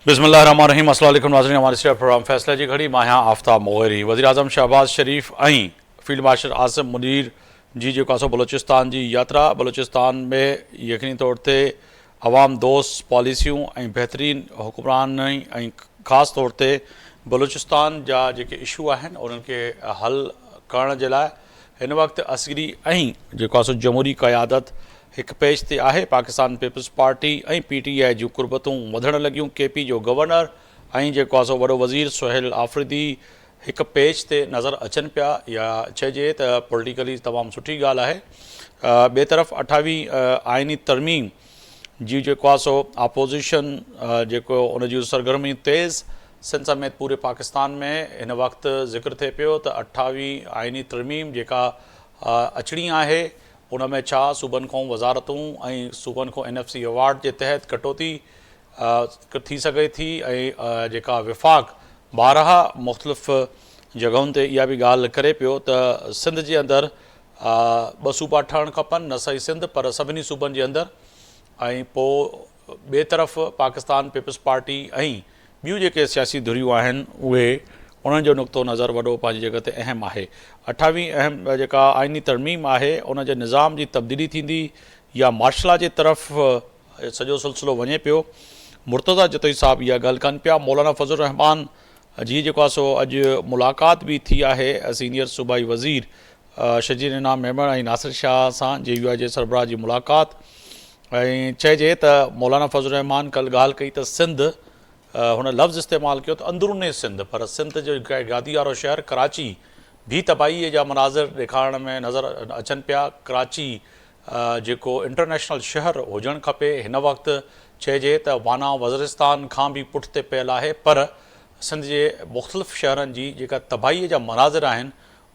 बिस्मिल्लाहिर्रहमानिर्रहीम। अस्सलाम वालेकुम नाज़रीन, हमारे सिर्फ प्रोग्राम फैसला जी घड़ी मां आहियां आफ्ताब मोगरी। वज़ीर आज़म शहबाज शरीफ ऐं फील्ड मार्शल आसिम मुनीर जी जेको आहे बलूचिस्तान जी यात्रा बलूचिस्तान में यकीनी तौर ते अवाम दोस्त पॉलिसियूं ऐं बहितरीन हुक्मरानी ऐं ख़ासि तौर ते बलूचिस्तान जा जेके इशू आहिनि उन्हनि खे हल करण जे लाइ हिन वक़्तु असगरी ऐं जेको आहे जमहूरी क़यादत हिकु पेज ते आहे। पाकिस्तान पीपल्स पार्टी ऐं PTI जूं कुर्बतूं वधणु लॻियूं। KP जो गवर्नर ऐं जेको आहे वॾो वज़ीर सुहेल आफ़रीदी हिकु पेज ते नज़र अचनि पिया, या चइजे त पॉलिटिकली तमामु सुठी ॻाल्हि आहे। ॿिए तरफ़ 28 आइनी तरमीम जी जेको आहे अपोज़िशन जेको उन जूं सरगर्मी तेज़ सिंध समेत पूरे पाकिस्तान में हिन वक़्तु ज़िक्र थिए पियो त 28 आइनी तरमीम जेका अचणी आहे उन में छा सूबनि खां वज़ारतूं ऐं सूबनि खां NFC अवार्ड जे तहत कटौती थी सघे थी, ऐं जेका विफ़ाक़ 12 मुख़्तलिफ़ जॻहुनि ते इहा बि ॻाल्हि करे पियो त सिंध जे अंदरि 2 सूबा ठहणु खपनि, न सही सिंध पर सभिनी सूबनि जे अंदरि। ऐं पोइ ॿिए तरफ़ पाकिस्तान पीपल्स पार्टी ऐं ॿियूं जेके सियासी धुरियूं आहिनि उहे उन्हनि जो नुक़्तो नज़र वॾो पंहिंजी जॻह ते अहम आहे। 28 अहम जेका आइनी तरमीम आहे उन जे निज़ाम जी तब्दीली थींदी या मार्शला जे तरफ़ सॼो सिलसिलो वञे पियो। मुर्तज़ा जतोई साहब इहा ॻाल्हि कनि पिया। मौलाना फज़लुर रहमान जी जेको आहे अॼु मुलाक़ात बि थी आहे सीनियर सूबाई वज़ीर शजीर इनाम मेमण ऐं नासिर शाह सां JUI जे सरबराह जी मुलाक़ात। ऐं चइजे त मौलाना फज़लुर रहमान कल्ह ॻाल्हि कई त सिंध हुन लफ़्ज़ इस्तेमालु कयो त अंदरूनी सिंध, पर सिंध जो गादी वारो शहर कराची भी तबाहीअ जा मनाज़िर ॾेखारण में नज़र अचनि पिया। कराची जेको इंटरनेशनल शहर हुजणु खपे, हिन वक़्तु चइजे त वाना वज़ीरिस्तान खां बि पुठिते पियल आहे, पर सिंध जे मुख़्तलिफ़ शहरनि जी जेका तबाहीअ जा मनाज़िर आहिनि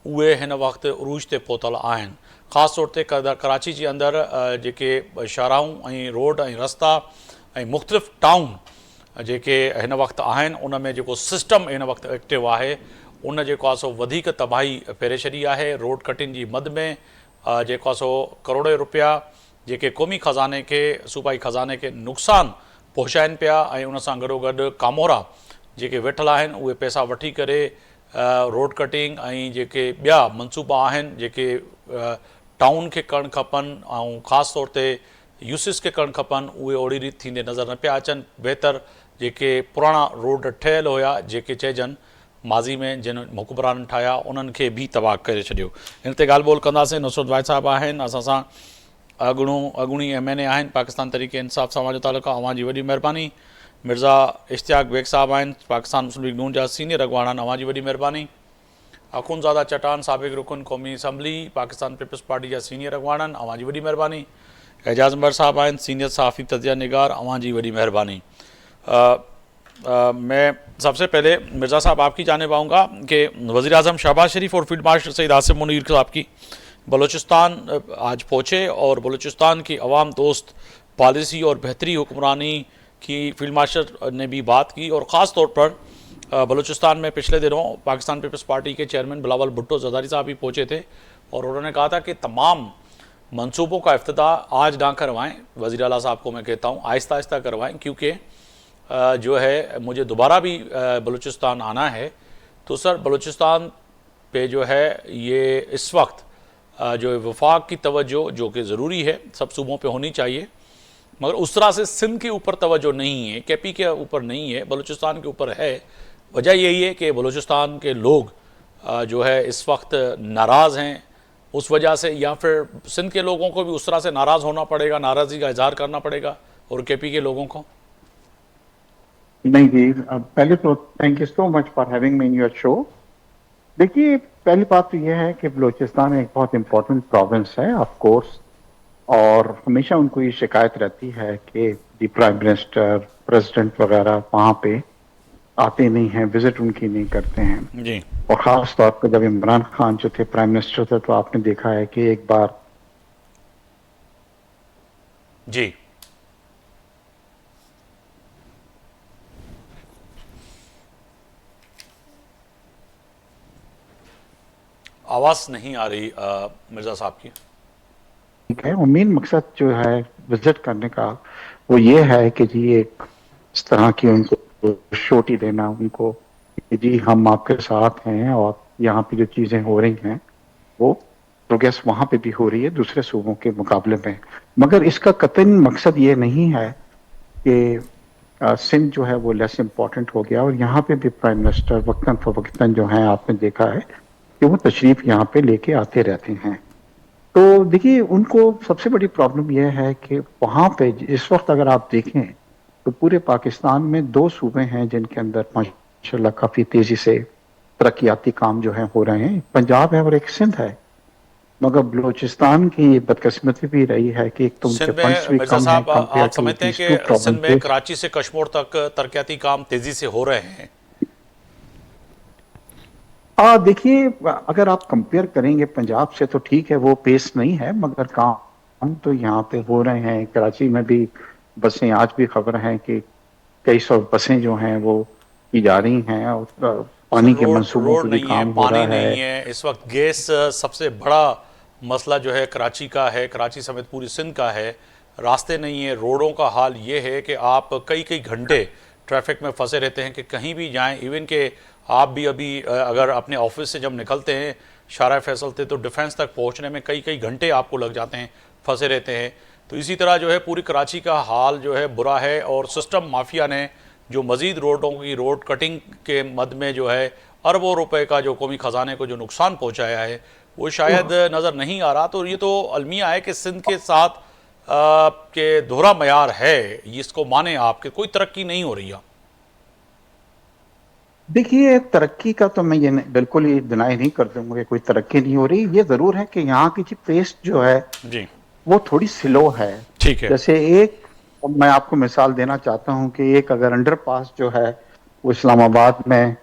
उहे हिन वक़्तु उरूज ते पहुतल आहिनि। ख़ासि तौर ते कराची जे अंदरि जेके शाहराऊं ऐं रोड ऐं रस्ता ऐं मुख़्तलिफ़ टाउन जेके हिन वक़्तु आहिनि उन में जेको सिस्टम हिन वक़्तु एक्टिव आहे उन जेको आहे वधीक तबाही फेरे छॾी आहे। रोड कटिंग जी मद में जेको आहे करोड़े रुपया जेके क़ौमी ख़ज़ाने खे सूबाई ख़ज़ाने खे नुक़सानु पहुचाइनि पिया, ऐं उन सां गॾोगॾु कामोरा जेके वेठल आहिनि उहे पैसा वठी करे रोड कटिंग ऐं जेके ॿिया मनसूबा आहिनि जेके टाउन खे करणु खपनि ऐं ख़ासि तौर ते यूसिस खे करणु खपनि उहे ओड़ी रीति थींदे नज़र न पिया अचनि। बहितर जेके पुराणा रोड ठहियल हुया जेके चइजनि माज़ी में जिन हुकुमराननि ठाहिया उन्हनि खे बि तबाह करे छॾियो। हिन ते ॻाल्हि ॿोल कंदासीं। नुसरत वाहिद साहिबु आहिनि असां सां, अॻूणी MNA आहिनि पाकिस्तान तहरीक इंसाफ़ सां मुंहिंजो तालुक़ु आहे, अव्हां जी वॾी महिरबानी। मिर्ज़ा इश्तियाक बेग साहिबु आहिनि पाकिस्तान मुस्लिम लीग नून जा सीनियर अॻवान आहिनि, अव्हां जी वॾी महिरबानी। अख़ुनज़ादा चटान साबिक़ रुकन क़ौमी असम्बली पाकिस्तान पीपल्स पार्टी जा सीनियर अॻवान आहिनि, अव्हां जी वॾी महिरबानी। एजाज़ उमर साहब आहिनि सीनियर सहाफ़ी तजिया निगार, अव्हां जी वॾी महिरबानी। मैं सबसे पहले मिर्ज़ा साहब आपकी जानिब आऊँगा कि वज़ीर आज़म शहबाज शरीफ और फील्ड मार्शल सईद आसिम मुनीर साहब की बलूचिस्तान आज पहुँचे और बलूचिस्तान की अवाम दोस्त पॉलिसी और बेहतरी हुक्मरानी की फील्ड मार्शल ने भी बात की, और ख़ास तौर पर बलूचिस्तान में पिछले दिनों पाकिस्तान पीपल्स पार्टी के चेयरमैन बिलावल भुट्टो ज़रदारी साहब भी पहुँचे थे और उन्होंने कहा था कि तमाम मंसूबों का इफ्तिताह आज ना करवाएं। वज़ीर आला साहब को मैं कहता हूँ आहिस्ता आहिस्ता करवाएं, क्योंकि जो है मुझे दोबारा भी बलूचिस्तान आना है। तो सर बलूचिस्तान पे जो है ये इस वक्त जो वफाक की तवज्जो जो कि ज़रूरी है सब सूबों पे होनी चाहिए, मगर उस तरह से सिंध के ऊपर तवज्जो नहीं है, KP के ऊपर नहीं है, बलूचिस्तान के ऊपर है। वजह यही है कि बलूचिस्तान के लोग जो है इस वक्त नाराज़ हैं उस वजह से, या फिर सिंध के लोगों को भी उस तरह से नाराज़ होना पड़ेगा, नाराज़गी का इजहार करना पड़ेगा और KP के लोगों को। नहीं जी, पहले तो thank you so much for having me in your show. देखिए, पहली बात तो यह है कि बलूचिस्तान एक बहुत इम्पोर्टेंट प्रोविंस है ऑफ कोर्स, और हमेशा उनको ये शिकायत रहती है कि दी प्राइम मिनिस्टर प्रेसिडेंट वगैरह वहाँ पे आते नहीं हैं, विजिट उनकी नहीं करते हैं जी। और ख़ास तौर पर जब इमरान खान जो थे प्राइम मिनिस्टर थे तो आपने देखा है कि एक बार जी आवाज़ नहीं आ रही मिर्ज़ा साहब की। ठीक है, और मेन मकसद जो है विजिट करने का वो ये है कि जी एक इस तरह की उनको श्योरिटी देना उनको कि जी हम आपके साथ हैं और यहाँ पे जो चीजें हो रही हैं वो प्रोग्रेस वहां पे भी हो रही है दूसरे सूबों के मुकाबले में। मगर इसका कतई मकसद ये नहीं है कि सिंध जो है वो लेस इम्पोर्टेंट हो गया। और यहाँ पे भी प्राइम मिनिस्टर वक्तन फवक्तन जो है आपने देखा है कि वो तशरीफ यहाँ पे लेके आते रहते हैं। तो देखिए उनको सबसे बड़ी प्रॉब्लम यह है कि वहां पे इस वक्त अगर आप देखें तो पूरे पाकिस्तान में दो सूबे हैं जिनके अंदर माशाल्लाह काफी तेजी से तरक्याती काम जो है हो रहे हैं, पंजाब है और एक सिंध है। मगर बलूचिस्तान की बदकिस्मती भी रही है कि एक तो उनके सिंध फंड्स में भी मिर्जा कम है साहब कंपेयर आप टू समझते हैं दीज टू कि सिंध में प्रोविंसेस। कराची से कश्मीर तक तरक्याती काम तेजी से हो रहे हैं? देखिए अगर आप कंपेयर करेंगे पंजाब से तो ठीक है वो पेस नहीं है, मगर काम तो यहाँ पे हो रहे हैं। कराची में भी बसें, आज भी खबर है कि कई सौ बसें जो हैं वो की जा रही हैं और सर पानी के रोड मंसूबों रोड पे भी नहीं है, काम हो पानी रहा नहीं है। है इस वक्त। गैस सबसे बड़ा मसला जो है कराची का है, कराची समेत पूरी सिंध का है। रास्ते नहीं है, रोडों का हाल ये है कि आप कई कई घंटे ट्रैफिक में फंसे रहते हैं कि कहीं भी जाएं। इवन के आप भी अभी अगर अपने ऑफिस से जब निकलते हैं शारा फैसल थे तो डिफेंस तक पहुंचने में कई कई घंटे आपको लग जाते हैं, फंसे रहते हैं। तो इसी तरह जो है पूरी कराची का हाल जो है बुरा है। और सिस्टम माफिया ने जो मजीद रोडों की रोड कटिंग के मद में जो है अरबों रुपए का जो कौमी खजाने को जो नुकसान पहुंचाया है वो शायद नज़र नहीं आ रहा। तो ये तो अलमिया है कि सिंध के साथ के दोहरा मयार है, इसको माने आपके कोई तरक्की नहीं हो रही है। देखिए तरक्की का तो मैं बिल्कुल ही डिनाई नहीं कर दूंगा कि कोई तरक्की नहीं हो रही। ये जरूर है कि यहाँ की पेस जो है जी वो थोड़ी स्लो है। ठीक है। जैसे एक मैं आपको मिसाल देना चाहता हूं कि एक अगर अंडरपास जो है वो इस्लामाबाद में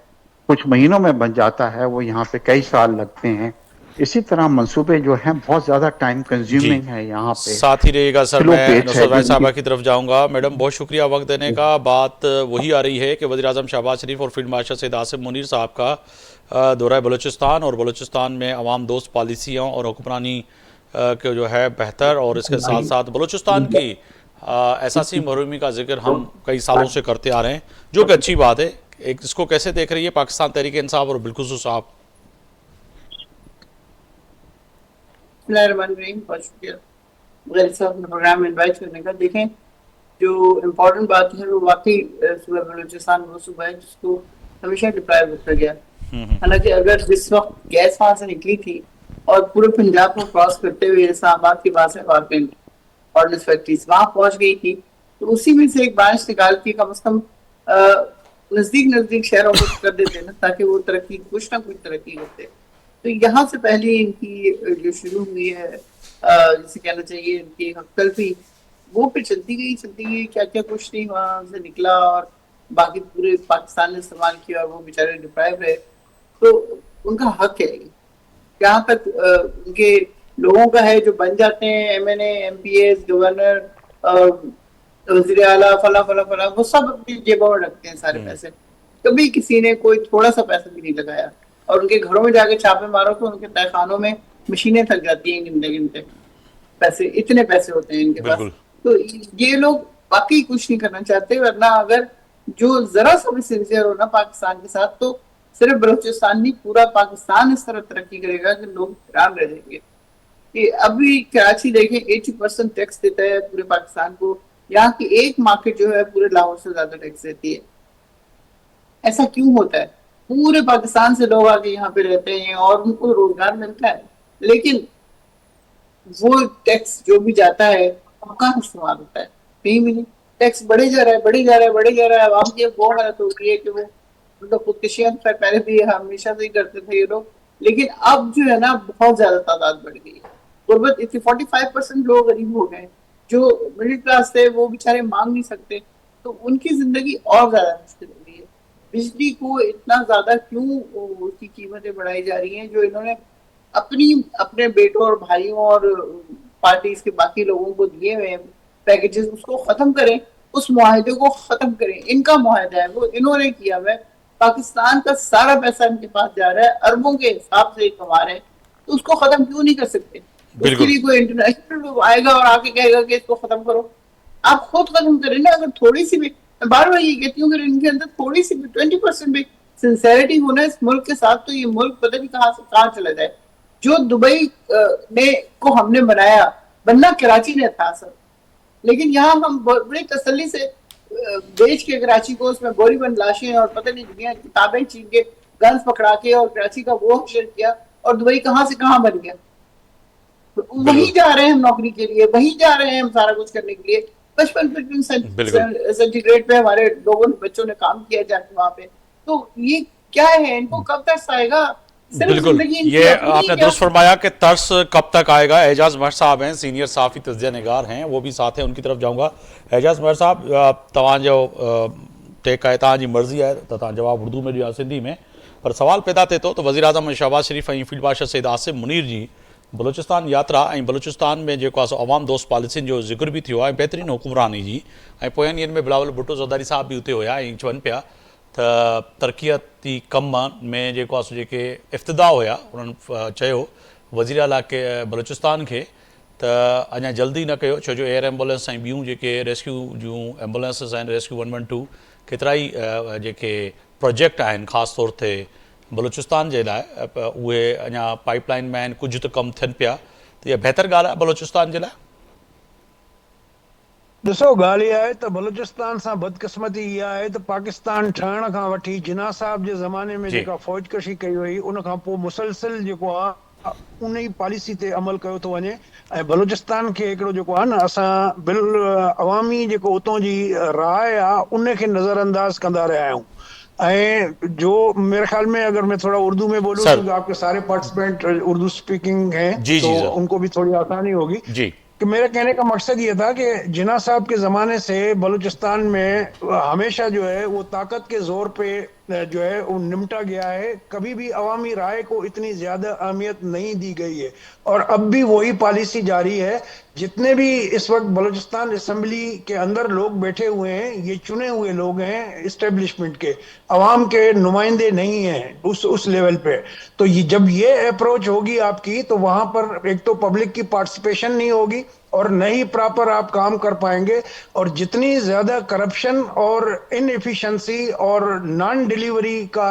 कुछ महीनों में बन जाता है, वो यहाँ पे कई साल लगते हैं। इसी तरह मंसूबे जो हैं बहुत ज्यादा टाइम जी कंज्यूमिंग है यहाँ पे, साथ ही रहेगा सर। स्लो मैं पेच है नुसरत भाई जिनकी। साहबा की तरफ जाऊंगा। मैडम बहुत शुक्रिया वक्त देने का। बात वही आ रही है कि वज़ीर आज़म शहबाज शरीफ और फील्ड मार्शल सैयद आसिम मुनीर साहब का दौरा बलूचिस्तान और बलूचिस्तान में अवाम दोस्त पॉलिसियों और हुक्मरानी के जो है बेहतर, और इसके साथ साथ बलूचिस्तान की एहसासी महरूमी का जिक्र हम कई सालों से करते आ रहे हैं, जो कि अच्छी बात है। एक इसको कैसे देख रही है पाकिस्तान तहरीक इंसाफ और बिलखुसूस आप? बहुत शुक्रिया गैर साहब ने प्रोग्राम में इन्वाइट करने का। देखें जो इम्पोर्टेंट बात है वो वाकई सूबा बलूचिस्तान वो सूबा है जिसको हमेशा डिप्राइव रखा गया। हालांकि अगर जिस वक्त गैस वहां से निकली थी और पूरे पंजाब को क्रॉस करते हुए इस्लामाबाद के पास ऑर्डिनेंस फैक्ट्रीज वहां पहुंच गई थी, तो उसी में से एक ब्रांच निकाल के कम से कम नजदीक नजदीक शहरों को कर देते ना, ताकि वो तरक्की कुछ ना कुछ तरक्की करते। तो यहाँ से पहले इनकी जो शुरू हुई है जिसे कहना चाहिए इनकी हकतलफी, वो फिर चलती गई, क्या क्या कुछ नहीं वहां से निकला और बाकी पूरे पाकिस्तान ने इस्तेमाल किया और वो बेचारे डिप्राइव रहे। तो उनका हक है जहाँ तक उनके लोगों का है जो बन जाते हैं एमएनए, एमपीएस, गवर्नर, वजीर आला, फला फला फला, वो सब अपनी जेबों में रखते हैं सारे पैसे। कभी किसी ने कोई थोड़ा सा पैसा भी नहीं लगाया। और उनके घरों में जाके छापे मारो तो उनके तहखानों में मशीनें थक जाती हैं गिनते गिनते पैसे, इतने पैसे होते हैं इनके पास। तो ये लोग वाकई कुछ नहीं करना चाहते, वरना अगर जो जरा सा भी सिंसियर हो ना पाकिस्तान के साथ, तो सिर्फ बलूचिस्तान नहीं पूरा पाकिस्तान इस तरह तरक्की करेगा कि लोग हैरान रह जाएंगे। कि अभी कराची देखें 80% टैक्स देता है पूरे पाकिस्तान को, यहाँ की एक मार्केट जो है पूरे लाहौर से ज्यादा टैक्स देती है। ऐसा क्यों होता है? पूरे पाकिस्तान से लोग आके यहाँ पे रहते हैं और उनको रोजगार मिलता है, लेकिन वो टैक्स जो भी जाता है वो कहाँ इस्तेमाल होता है? कहीं भी नहीं। टैक्स बढ़े जा रहा है, बढ़े जा रहा है, बढ़े जा रहा है। आवाम की वो हालत हो रही है कि वो मतलब खुदकुशियां पहले भी हमेशा से ही करते थे ये लोग, लेकिन अब जो है ना बहुत ज्यादा तादाद बढ़ गई है। गुर्बत इतनी 45% लोग गरीब हो गए, जो मिडिल क्लास थे वो बेचारे मांग नहीं सकते, तो उनकी जिंदगी और ज्यादा मुश्किल हो रही है। बिजली को इतना ज्यादा क्यों उसकी कीमतें बढ़ाई जा रही हैं, जो इन्होंने अपने बेटों और भाइयों और पार्टीज के बाकी लोगों को दिए हुए पैकेजेस, उसको खत्म करें, उस मुआहदे को खत्म करें। इनका मुआहदा है वो इन्होंने किया हुआ है, पाकिस्तान का सारा पैसा इनके पास जा रहा है, अरबों के हिसाब से कमा रहे हैं, तो उसको खत्म क्यों नहीं कर सकते? उसके लिए कोई इंटरनेशनल लोग आएगा और आके कहेगा कि इसको खत्म करो? आप खुद खत्म करें ना। अगर थोड़ी सी भी मैं बार बार ये कहती हूँ कि इनके अंदर थोड़ी सी 20% भी सिंसेरिटी होना इस मुल्क के साथ, तो ये मुल्क पता नहीं कहाँ से कहाँ चला जाए। जो दुबई ने को हमने बनाया, बनना कराची ने था सर, लेकिन यहाँ हम बड़ी तसल्ली से बेच के कराची को, उसमें बोरी बंद लाशें और पता नहीं दुनिया की किताबें छीन के, गन्स पकड़ा के, और कराची का वो हशर किया, और दुबई कहाँ से कहाँ बन गया। वहीं जा रहे हैं हम नौकरी के लिए, वहीं जा रहे हैं हम सारा कुछ करने के लिए। 55 सेंटीग्रेड पे हमारे लोगों ने, बच्चों ने काम किया जाके वहां पे। तो ये क्या है, इनको कब तक आएगा? बिल्कुल, ये आपने दुरुस्त फरमाया कि तर्स कब तक आएगा। एजाज महर साहब हैं, सीनियर साफ़ी तज्ज़िया निगार हैं, वो भी साथ हैं, उनकी तरफ जाऊंगा। एजाज महर साहब, तव्हांजो टेक आहे, तव्हांजी मर्ज़ी आहे त तव्हां जवाबु उर्दू में ॾियो या सिंधी में, पर सवाल पैदा थिए थो त वज़ीर आज़म शहबाज शरीफ़ ऐं फील्ड मार्शल सैयद आसिम मुनीर जी बलूचिस्तान यात्रा ऐं बलूचिस्तान में जेको आहे अवाम दोस्त पॉलिसियुनि जो ज़िक्र बि थियो आहे, बेहतरीन हुकुमरानी जी, ऐं पोयनि ॾींहंनि में बिलावल भुट्टो ज़रदारी साहब भी उते हुया ऐं चवनि पिया त तरक़ियती कम में जेको आहे जेके इफ़्तिदा हुया, उन्हनि चयो वज़ीर आला के बलूचिस्तान खे त अञा जल्दी न कयो, छो जो एयर एम्बुलेंस ऐं ॿियूं जेके रेस्क्यू जूं एम्बुलेंसिस आहिनि, रेस्क्यू 112, केतिरा ई जेके प्रोजेक्ट आहिनि ख़ासि तौर ते बलूचिस्तान जे लाइ, उहे अञा पाइपलाइन में आहिनि, कुझु त कमु थियनि पिया, त इहा बहितर ॻाल्हि आहे बलूचिस्तान जे लाइ। ॾिसो, ॻाल्हि इहा आहे त बलूचिस्तान सां बदकिस्मती इहा आहे त पाकिस्तान ठहण खां वठी जिन्ना साहब जे ज़माने में जेका फ़ौजकशी कई हुई, उन खां पोइ मुसलसिल जेको आहे उन ई पॉलिसी ते अमल कयो थो वञे। ऐं बलूचिस्तान खे हिकिड़ो जेको आहे न, असां अवामी जेको उतां जी राय आहे उन खे नज़रअंदाज कंदा रहिया आहियूं। ऐं जो मेरे ख्याल में, अगर मैं थोड़ा उर्दू में बोलूँ, क्योंकि आपके सारे पार्टिसिपेंट उर्दू स्पीकिंग हैं, तो उनको भी थोड़ी आसानी होगी। कि मेरे कहने का मकसद ये था कि जिन्ना साहब के ज़माने से बलूचिस्तान में हमेशा जो है वो ताकत के ज़ोर पे जो है वो निमटा गया है, कभी भी अवामी राय को इतनी ज़्यादा अहमियत नहीं दी गई है, और अब भी वही पॉलिसी जारी है। जितने भी इस वक्त बलूचिस्तान असेंबली के अंदर लोग बैठे हुए हैं, ये चुने हुए लोग हैं इस्टेब्लिशमेंट के, अवाम के नुमाइंदे नहीं हैं उस लेवल पे। तो ये जब ये अप्रोच होगी आपकी, तो वहां पर एक तो पब्लिक की पार्टिसिपेशन नहीं होगी और न ही प्रॉपर आप काम कर पाएंगे, और जितनी ज्यादा करप्शन और इनएफिशिएंसी और नॉन डिलीवरी का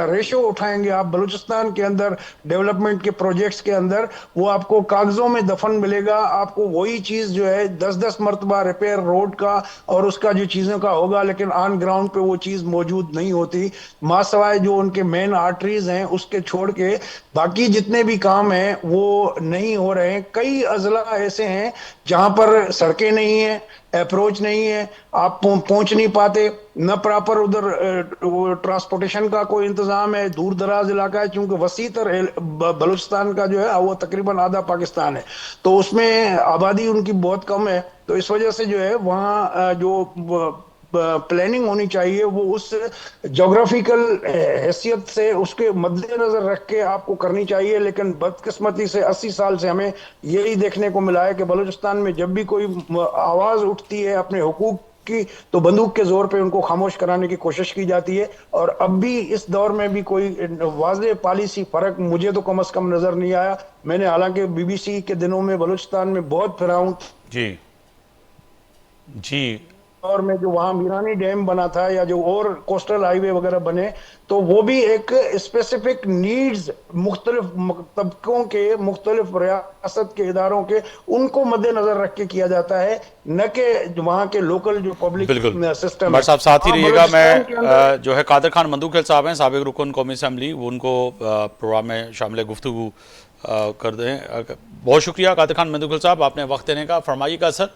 रेशो उठाएंगे आप बलूचिस्तान के अंदर डेवलपमेंट के प्रोजेक्ट्स के अंदर, वो आपको कागजों में दफन मिलेगा। आपको वही चीज जो है 10-10 मरतबा रिपेयर रोड का और उसका जो चीजों का होगा, लेकिन ऑन ग्राउंड पे वो चीज मौजूद नहीं होती। मासवाए जो उनके मेन आर्टरीज हैं उसके छोड़ के बाकी जितने भी काम हैं वो नहीं हो रहे हैं। कई अजला ऐसे हैं जहां पर सड़कें नहीं है, अप्रोच नहीं है, आप पहुंच नहीं पाते, न प्रॉपर उधर ट्रांसपोर्टेशन का कोई इंतजाम है। दूर दराज इलाका है, चूंकि वसीतर बलूचिस्तान का जो है वो तकरीबन आधा पाकिस्तान है, तो उसमें आबादी उनकी बहुत कम है। तो इस वजह से जो है वहाँ जो प्लानिंग होनी चाहिए वो उस जोग्राफिकल हैसियत से उसके मद्देनजर रख के आपको करनी चाहिए। लेकिन बदकिस्मती से 80 साल से हमें यही देखने को मिला है कि बलूचिस्तान में जब भी कोई आवाज उठती है अपने हुकूक की, तो बंदूक के जोर पे उनको खामोश कराने की कोशिश की जाती है। और अब भी इस दौर में भी कोई वाज़ेह पॉलिसी फर्क मुझे तो कम अज कम नजर नहीं आया। मैंने हालांकि BBC के दिनों में बलूचिस्तान में बहुत फिरा हूं जी और में जो वहाँ मीरानी डैम बना था या जो और कोस्टल हाईवे वगैरह बने, तो वो भी एक स्पेसिफिक नीड्स मुख्तलिफ तबकों के, मुख्तलिफ रियासत के इदारों के, उनको मद्देनजर रख के किया जाता है, न कि वहाँ के लोकल जो पब्लिक सिस्टम। साहब साथ ही रहिएगा। मैं जो है कादिर खान मंदूखेल साहब हैं, साबिक रुकन कौमी असम्बली, वो उनको प्रोग्राम में शामिल गुफ्तगू कर दें। बहुत शुक्रिया कादिर खान मंदूखेल साहब, आपने वक्त देने का। फरमाइएगा सर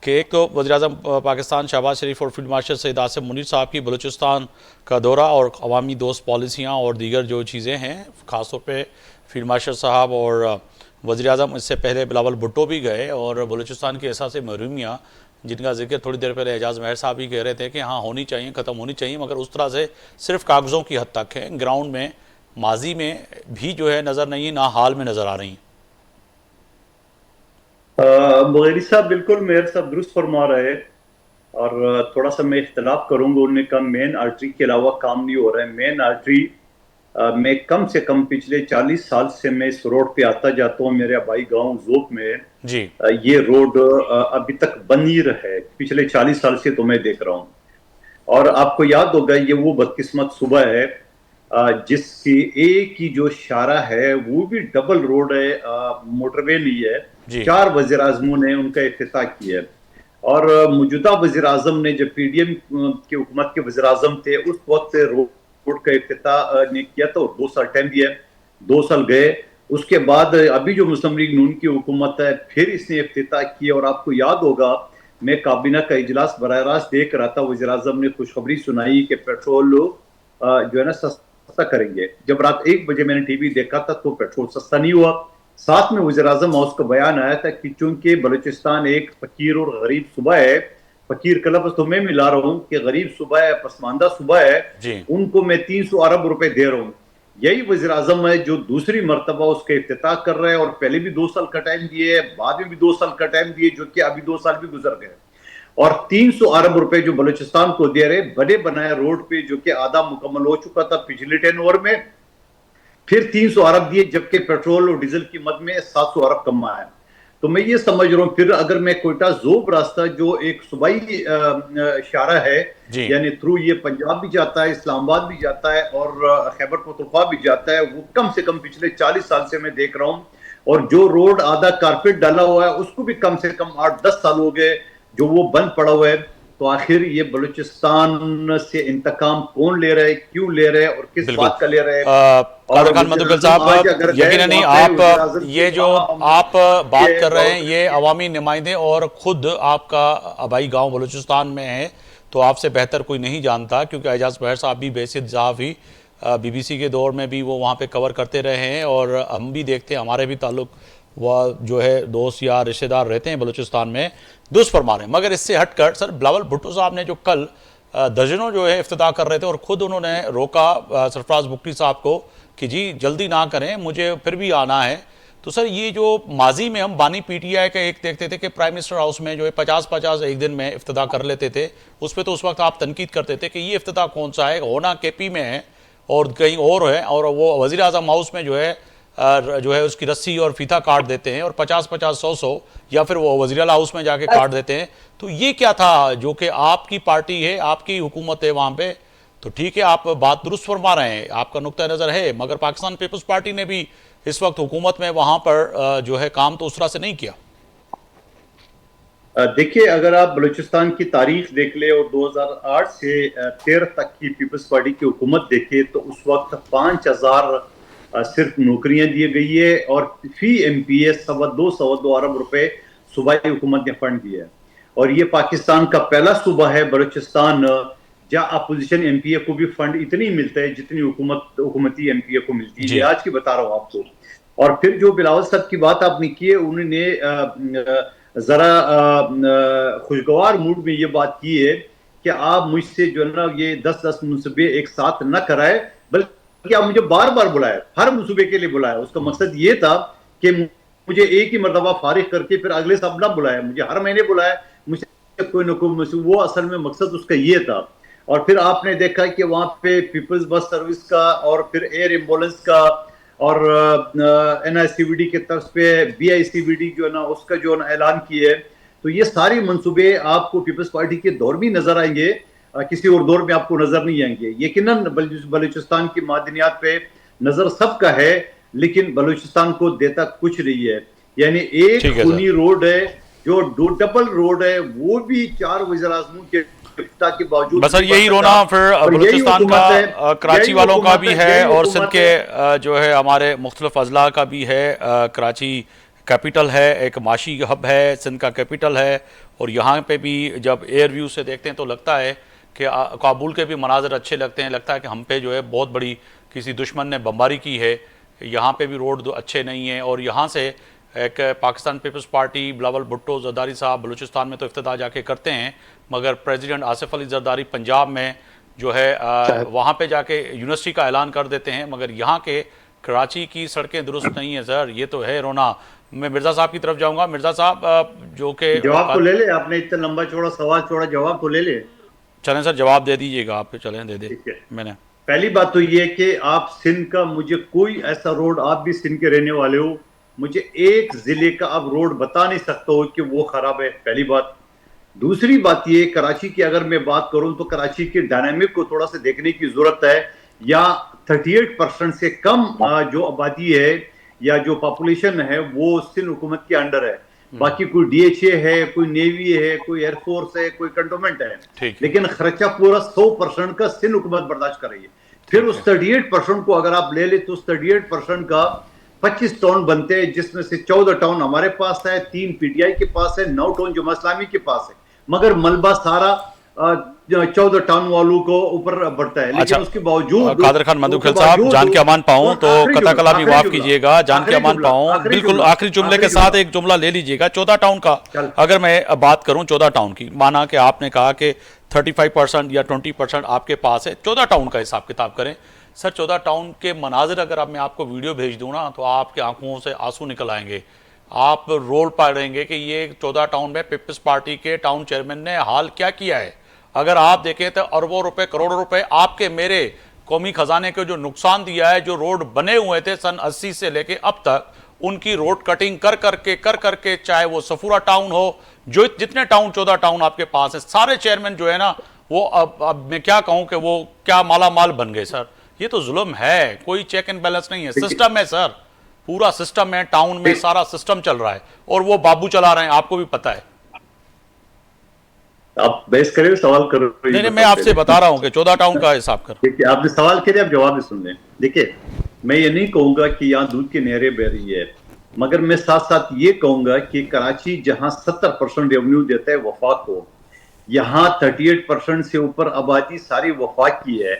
कि एक तो वज़ीर-ए-आज़म पाकिस्तान शहबाज शरीफ और फील्ड मार्शल सैयद आसिम मुनीर साहब की बलूचिस्तान का दौरा और अवामी दोस्त पॉलिसियाँ और दीगर जो चीज़ें हैं, ख़ासतौर पे फील्ड मार्शल साहब और वज़ीर-ए-आज़म, इससे पहले बिलावल भुट्टो भी गए, और बलूचिस्तान की एहसास महरूमियाँ जिनका जिक्र थोड़ी देर पहले एजाज महर साहब ही कह रहे थे कि हाँ होनी चाहिए, ख़त्म होनी चाहिए, मगर उस तरह से सिर्फ कागज़ों की हद तक है, ग्राउंड में माजी में भी जो है नज़र नहीं, ना हाल में नज़र आ रही हैं। मुगैरी साहब बिल्कुल मेयर साहब दुरुस्त फरमा रहे हैं, और थोड़ा सा मैं इख्तलाफ करूंगा। उन्होंने कहा मेन आर्टरी के अलावा काम नहीं हो रहा है। मेन आर्टरी में कम से कम पिछले 40 साल से मैं इस रोड पे आता जाता हूँ। मेरे भाई गांव जोक में जी ये रोड अभी तक बन ही रहा है, पिछले 40 साल से तो मैं देख रहा हूँ। और आपको याद होगा ये वो बदकिस्मत सुबह है जिसकी एक ही जो शारा है वो भी डबल रोड है, मोटरवे नहीं है। जी। 4 वज़ीर आज़मों ने उनका इफ्तिताह किया और मौजूदा वज़ीर आज़म ने जब पीडीएम की हुकूमत के वज़ीर आज़म थे उस वक्त रोड का इफ्तिताह ने किया था और 2 साल टाइम दिया, 2 साल गए। उसके बाद अभी जो मुस्लिम लीग नून की हुकूमत है फिर इसने इफ्तिताह किया और आपको याद होगा मैं काबीना का इजलास बराह रास्त देख रहा था, वज़ीर आज़म ने खुशखबरी सुनाई कि पेट्रोल जो है ना सस्ता करेंगे। जब रात 1 बजे मैंने टीवी देखा था तो पेट्रोल सस्ता नहीं हुआ। साथ में वज़ीर आज़म हाउस का बयान आया था कि चूंकि बलूचिस्तान एक फकीर और गरीब सूबा है, फकीर का लफ्ज़ तो मैं मिला रहा हूँ कि गरीब सूबा है, पसमानदा सूबा है, उनको मैं 300 अरब रुपए दे रहा हूँ। यही वज़ीर आज़म है जो दूसरी मरतबा उसका इफ्तिताह कर रहे हैं और पहले भी 2 साल का टाइम दिए, बाद में भी 2 साल का टाइम दिए, जो कि अभी 2 साल भी गुजर गए और 300 अरब रुपए जो बलूचिस्तान को दे रहे, बड़े बनाए रोड पे जो कि आधा मुकम्मल हो चुका था पिछले 10 ओवर में, फिर 300 अरब दिए, जबकि पेट्रोल और डीजल की मद में 700 अरब कमाया। तो मैं ये समझ रहा हूँ फिर अगर मैं कोयटा जोब रास्ता जो एक सूबाई इशारा है, यानी थ्रू ये पंजाब भी जाता है, इस्लामाबाद भी जाता है और खैबर पख्तूनख्वा भी जाता है, वो कम से कम पिछले 40 साल से मैं देख रहा हूँ। और जो रोड आधा कारपेट डाला हुआ है उसको भी कम से कम 8-10 साल हो गए जो वो बंद पड़ा हुआ है। तो आखिर ये बलूचिस्तान से इंतकाम कौन ले रहा है, क्यों ले रहे हैं और किस बात का ले रहे हैं? और खान मधुकर साहब, यकीनन नहीं आप ये जो आप बात कर रहे हैं ये अवामी नुमाइंदे और खुद आपका आबाई गांव बलूचिस्तान में है, तो आपसे बेहतर कोई नहीं जानता, क्योंकि एजाज बहर साहब भी बेसित सहाफ़ी बीबीसी के दौर में भी वो वहाँ पे कवर करते रहे हैं और हम भी देखते हैं, हमारे भी ताल्लुक वह जो है दोस्त या रिश्तेदार रहते हैं बलूचिस्तान में। दुरुस्त फरमा रहे हैं। मगर इससे हटकर सर बिलावल भुट्टो साहब ने जो कल दर्जनों जो है इफ्तिताह कर रहे थे और खुद उन्होंने रोका सरफराज बुकटी साहब को कि जी जल्दी ना करें, मुझे फिर भी आना है। तो सर ये जो माजी में हम बानी पीटीआई का एक देखते थे कि प्राइम मिनिस्टर हाउस में जो है 50-50 एक दिन में इफ्तिताह कर लेते थे, उस पर तो उस वक्त आप तनकीद करते थे कि ये इफ्तिताह कौन सा है, होना केपी में है और कहीं और है, और वो वज़ीर आज़म हाउस में जो है उसकी रस्सी और फीता काट देते हैं और 50-50 100-100 या फिर वो वज़ीर हाउस में जाके काट देते हैं। तो ये क्या था जो कि आपकी पार्टी है, आपकी हुकूमत है वहाँ पे, तो ठीक है आप बात दुरुस्त फरमा रहे हैं, आपका नुक्ता नज़र है, मगर पाकिस्तान पीपल्स पार्टी ने भी इस वक्त हुकूमत में वहाँ पर जो है काम तो उस तरह से नहीं किया। देखिए अगर आप बलूचिस्तान की तारीख देख ले और 2008 से 13 तक की पीपल्स पार्टी की हुकूमत देखे तो उस वक्त 5000 सिर्फ नौकरियां दी गई है और फी MPA 2.25 अरब रुपए सूबाई हुकूमत ने फंड दिया है। और ये पाकिस्तान का पहला सूबा है बलूचिस्तान जहाँ अपोजिशन MPA को भी फंड इतनी मिलता है जितनी हुकूमती MPA को मिलती है। आज की बता रहा हूँ आपको। और फिर जो बिलावल साहब की बात आपने की है, उन्होंने जरा खुशगवार मूड में ये बात की है कि आप मुझसे जो है ना ये 10-10 मुनसूबे एक साथ न कराए, बल्कि आप मुझे बार बार बुलाए, हर मुनसूबे के लिए बुलाया। उसका मकसद ये था कि मुझे एक ही मरतबा फारिग करके फिर अगले साल ना बुलाया, मुझे हर महीने बुलाया, मुझे कोई न कोई, वो असल में मकसद उसका ये था। और फिर आपने देखा कि वहाँ पे पीपल्स बस सर्विस का और फिर एयर एम्बुलेंस का और NICVD के तरफ पे BICVD जो है ना उसका जो है ना ऐलान किए। तो ये सारी मंसूबे आपको पीपल्स पार्टी के दौर में नजर आएंगे, किसी और दौर में आपको नजर नहीं आएंगे। यकीनन बलूचिस्तान की मादनियात पे नजर सबका है, लेकिन बलूचिस्तान को देता कुछ नहीं है। यानी एक खूनी रोड है जो डबल रोड है, वो भी 4 वज़ीर आज़मों के के बावजूद। बस सर यही रोना फिर बलूचिस्तान का कराची वालों का भी है और सिंध के जो है हमारे मुख्तलिफ अजला का भी है। कराची कैपिटल है, एक माशी हब है, सिंध का कैपिटल है, और यहाँ पे भी जब एयर व्यू से देखते हैं तो लगता है कि काबुल के भी मनाजर अच्छे लगते हैं, लगता है कि हम पे जो है बहुत बड़ी किसी दुश्मन ने बमबारी की है। यहाँ पे भी रोड अच्छे नहीं हैं और यहाँ से एक पाकिस्तान पीपल्स पार्टी बिलावल भुट्टो जरदारी साहब बलूचिस्तान में तो इफ्तिताह जाके करते हैं, मगर प्रेसिडेंट आसिफ अली जरदारी पंजाब में जो है वहाँ पे जाके यूनिवर्सिटी का ऐलान कर देते हैं, मगर यहाँ के कराची की सड़कें दुरुस्त नहीं है। सर ये तो है रोना। मैं मिर्ज़ा साहब की तरफ जाऊँगा। मिर्ज़ा साहब जो कि जवाब तो ले ले, आपने इतना लंबा चौड़ा सवाल छोड़ा, जवाब तो ले ले। चलें सर जवाब दे दीजिएगा आप, चलें दे दे। मैंने पहली बात तो ये कि आप सिंध का, मुझे कोई ऐसा रोड, आप भी सिंध के रहने वाले हो, मुझे एक जिले का आप रोड बता नहीं सकते हो कि वो खराब है, पहली बात। दूसरी बात ये, कराची की अगर मैं बात करूं तो कराची के डायनामिक को थोड़ा सा देखने की जरूरत है। या 38% से कम जो आबादी है या जो पॉपुलेशन है वो सिंध हुकूमत के अंडर है। बाकी कोई डीएचए है, कोई नेवी है, कोई एयरफोर्स है, कोई कंटोनमेंट है, लेकिन खर्चा पूरा 100% का सिंध हुकूमत बर्दाश्त कर रही है। फिर उस 38% को अगर आप ले ले तो उस 38% का 25 टाउन बनते हैं, जिसमें से 14 टाउन हमारे पास है, 3 पीटीआई के पास है, 9 टाउन जमात इस्लामी के पास है, मगर मलबा सारा 14 टाउन वालों को ऊपर बढ़ता है। लेकिन अच्छा, उसके बावजूद कादर खान मंदुखिल साहब, जान के अमान पाऊं तो कथा कला भी माफ कीजिएगा, जान के अमान पाऊं, बिल्कुल आखिरी जुमले के साथ एक जुमला ले लीजिएगा। 14 टाउन का अगर मैं बात करूं, 14 टाउन की, माना कि आपने कहा कि 35% या 20% आपके पास है, 14 टाउन का हिसाब किताब करें सर। 14 टाउन के मनाजिर अगर मैं आपको वीडियो भेज दूं ना तो आपके आंखों से आंसू निकल आएंगे। आप रोल पड़ेंगे कि ये 14 टाउन में पीपल्स पार्टी के टाउन चेयरमैन ने हाल क्या किया है। अगर आप देखें तो अरबों रुपए, करोड़ों रुपए आपके मेरे कौमी खजाने को जो नुकसान दिया है, जो रोड बने हुए थे सन 80 से लेके अब तक, उनकी रोड कटिंग कर करके चाहे वो सफूरा टाउन हो, जो जितने टाउन 14 टाउन आपके पास है, सारे चेयरमैन जो है ना वो अब मैं क्या कहूं कि वो क्या माला माल बन गए सर। ये तो जुल्म है, कोई चेक एंड बैलेंस नहीं है, सिस्टम है सर, पूरा सिस्टम है, टाउन में सारा सिस्टम चल रहा है और वो बाबू चला रहे हैं, आपको भी पता है। आप बहस करें, सवाल करो। नहीं, मैं आपसे बता रहा हूं कि 14 टाउन का हिसाब कर। देखिए, आपने सवाल किया, आप जवाब भी सुन लें। देखिए, मैं ये नहीं कहूंगा कि यहाँ दूध की नहरें बह रही है, मगर मैं साथ साथ ये कहूंगा कि कराची जहां 70% रेवेन्यू देता है वफाक को, यहाँ 38% से ऊपर आबादी सारी वफाक की है।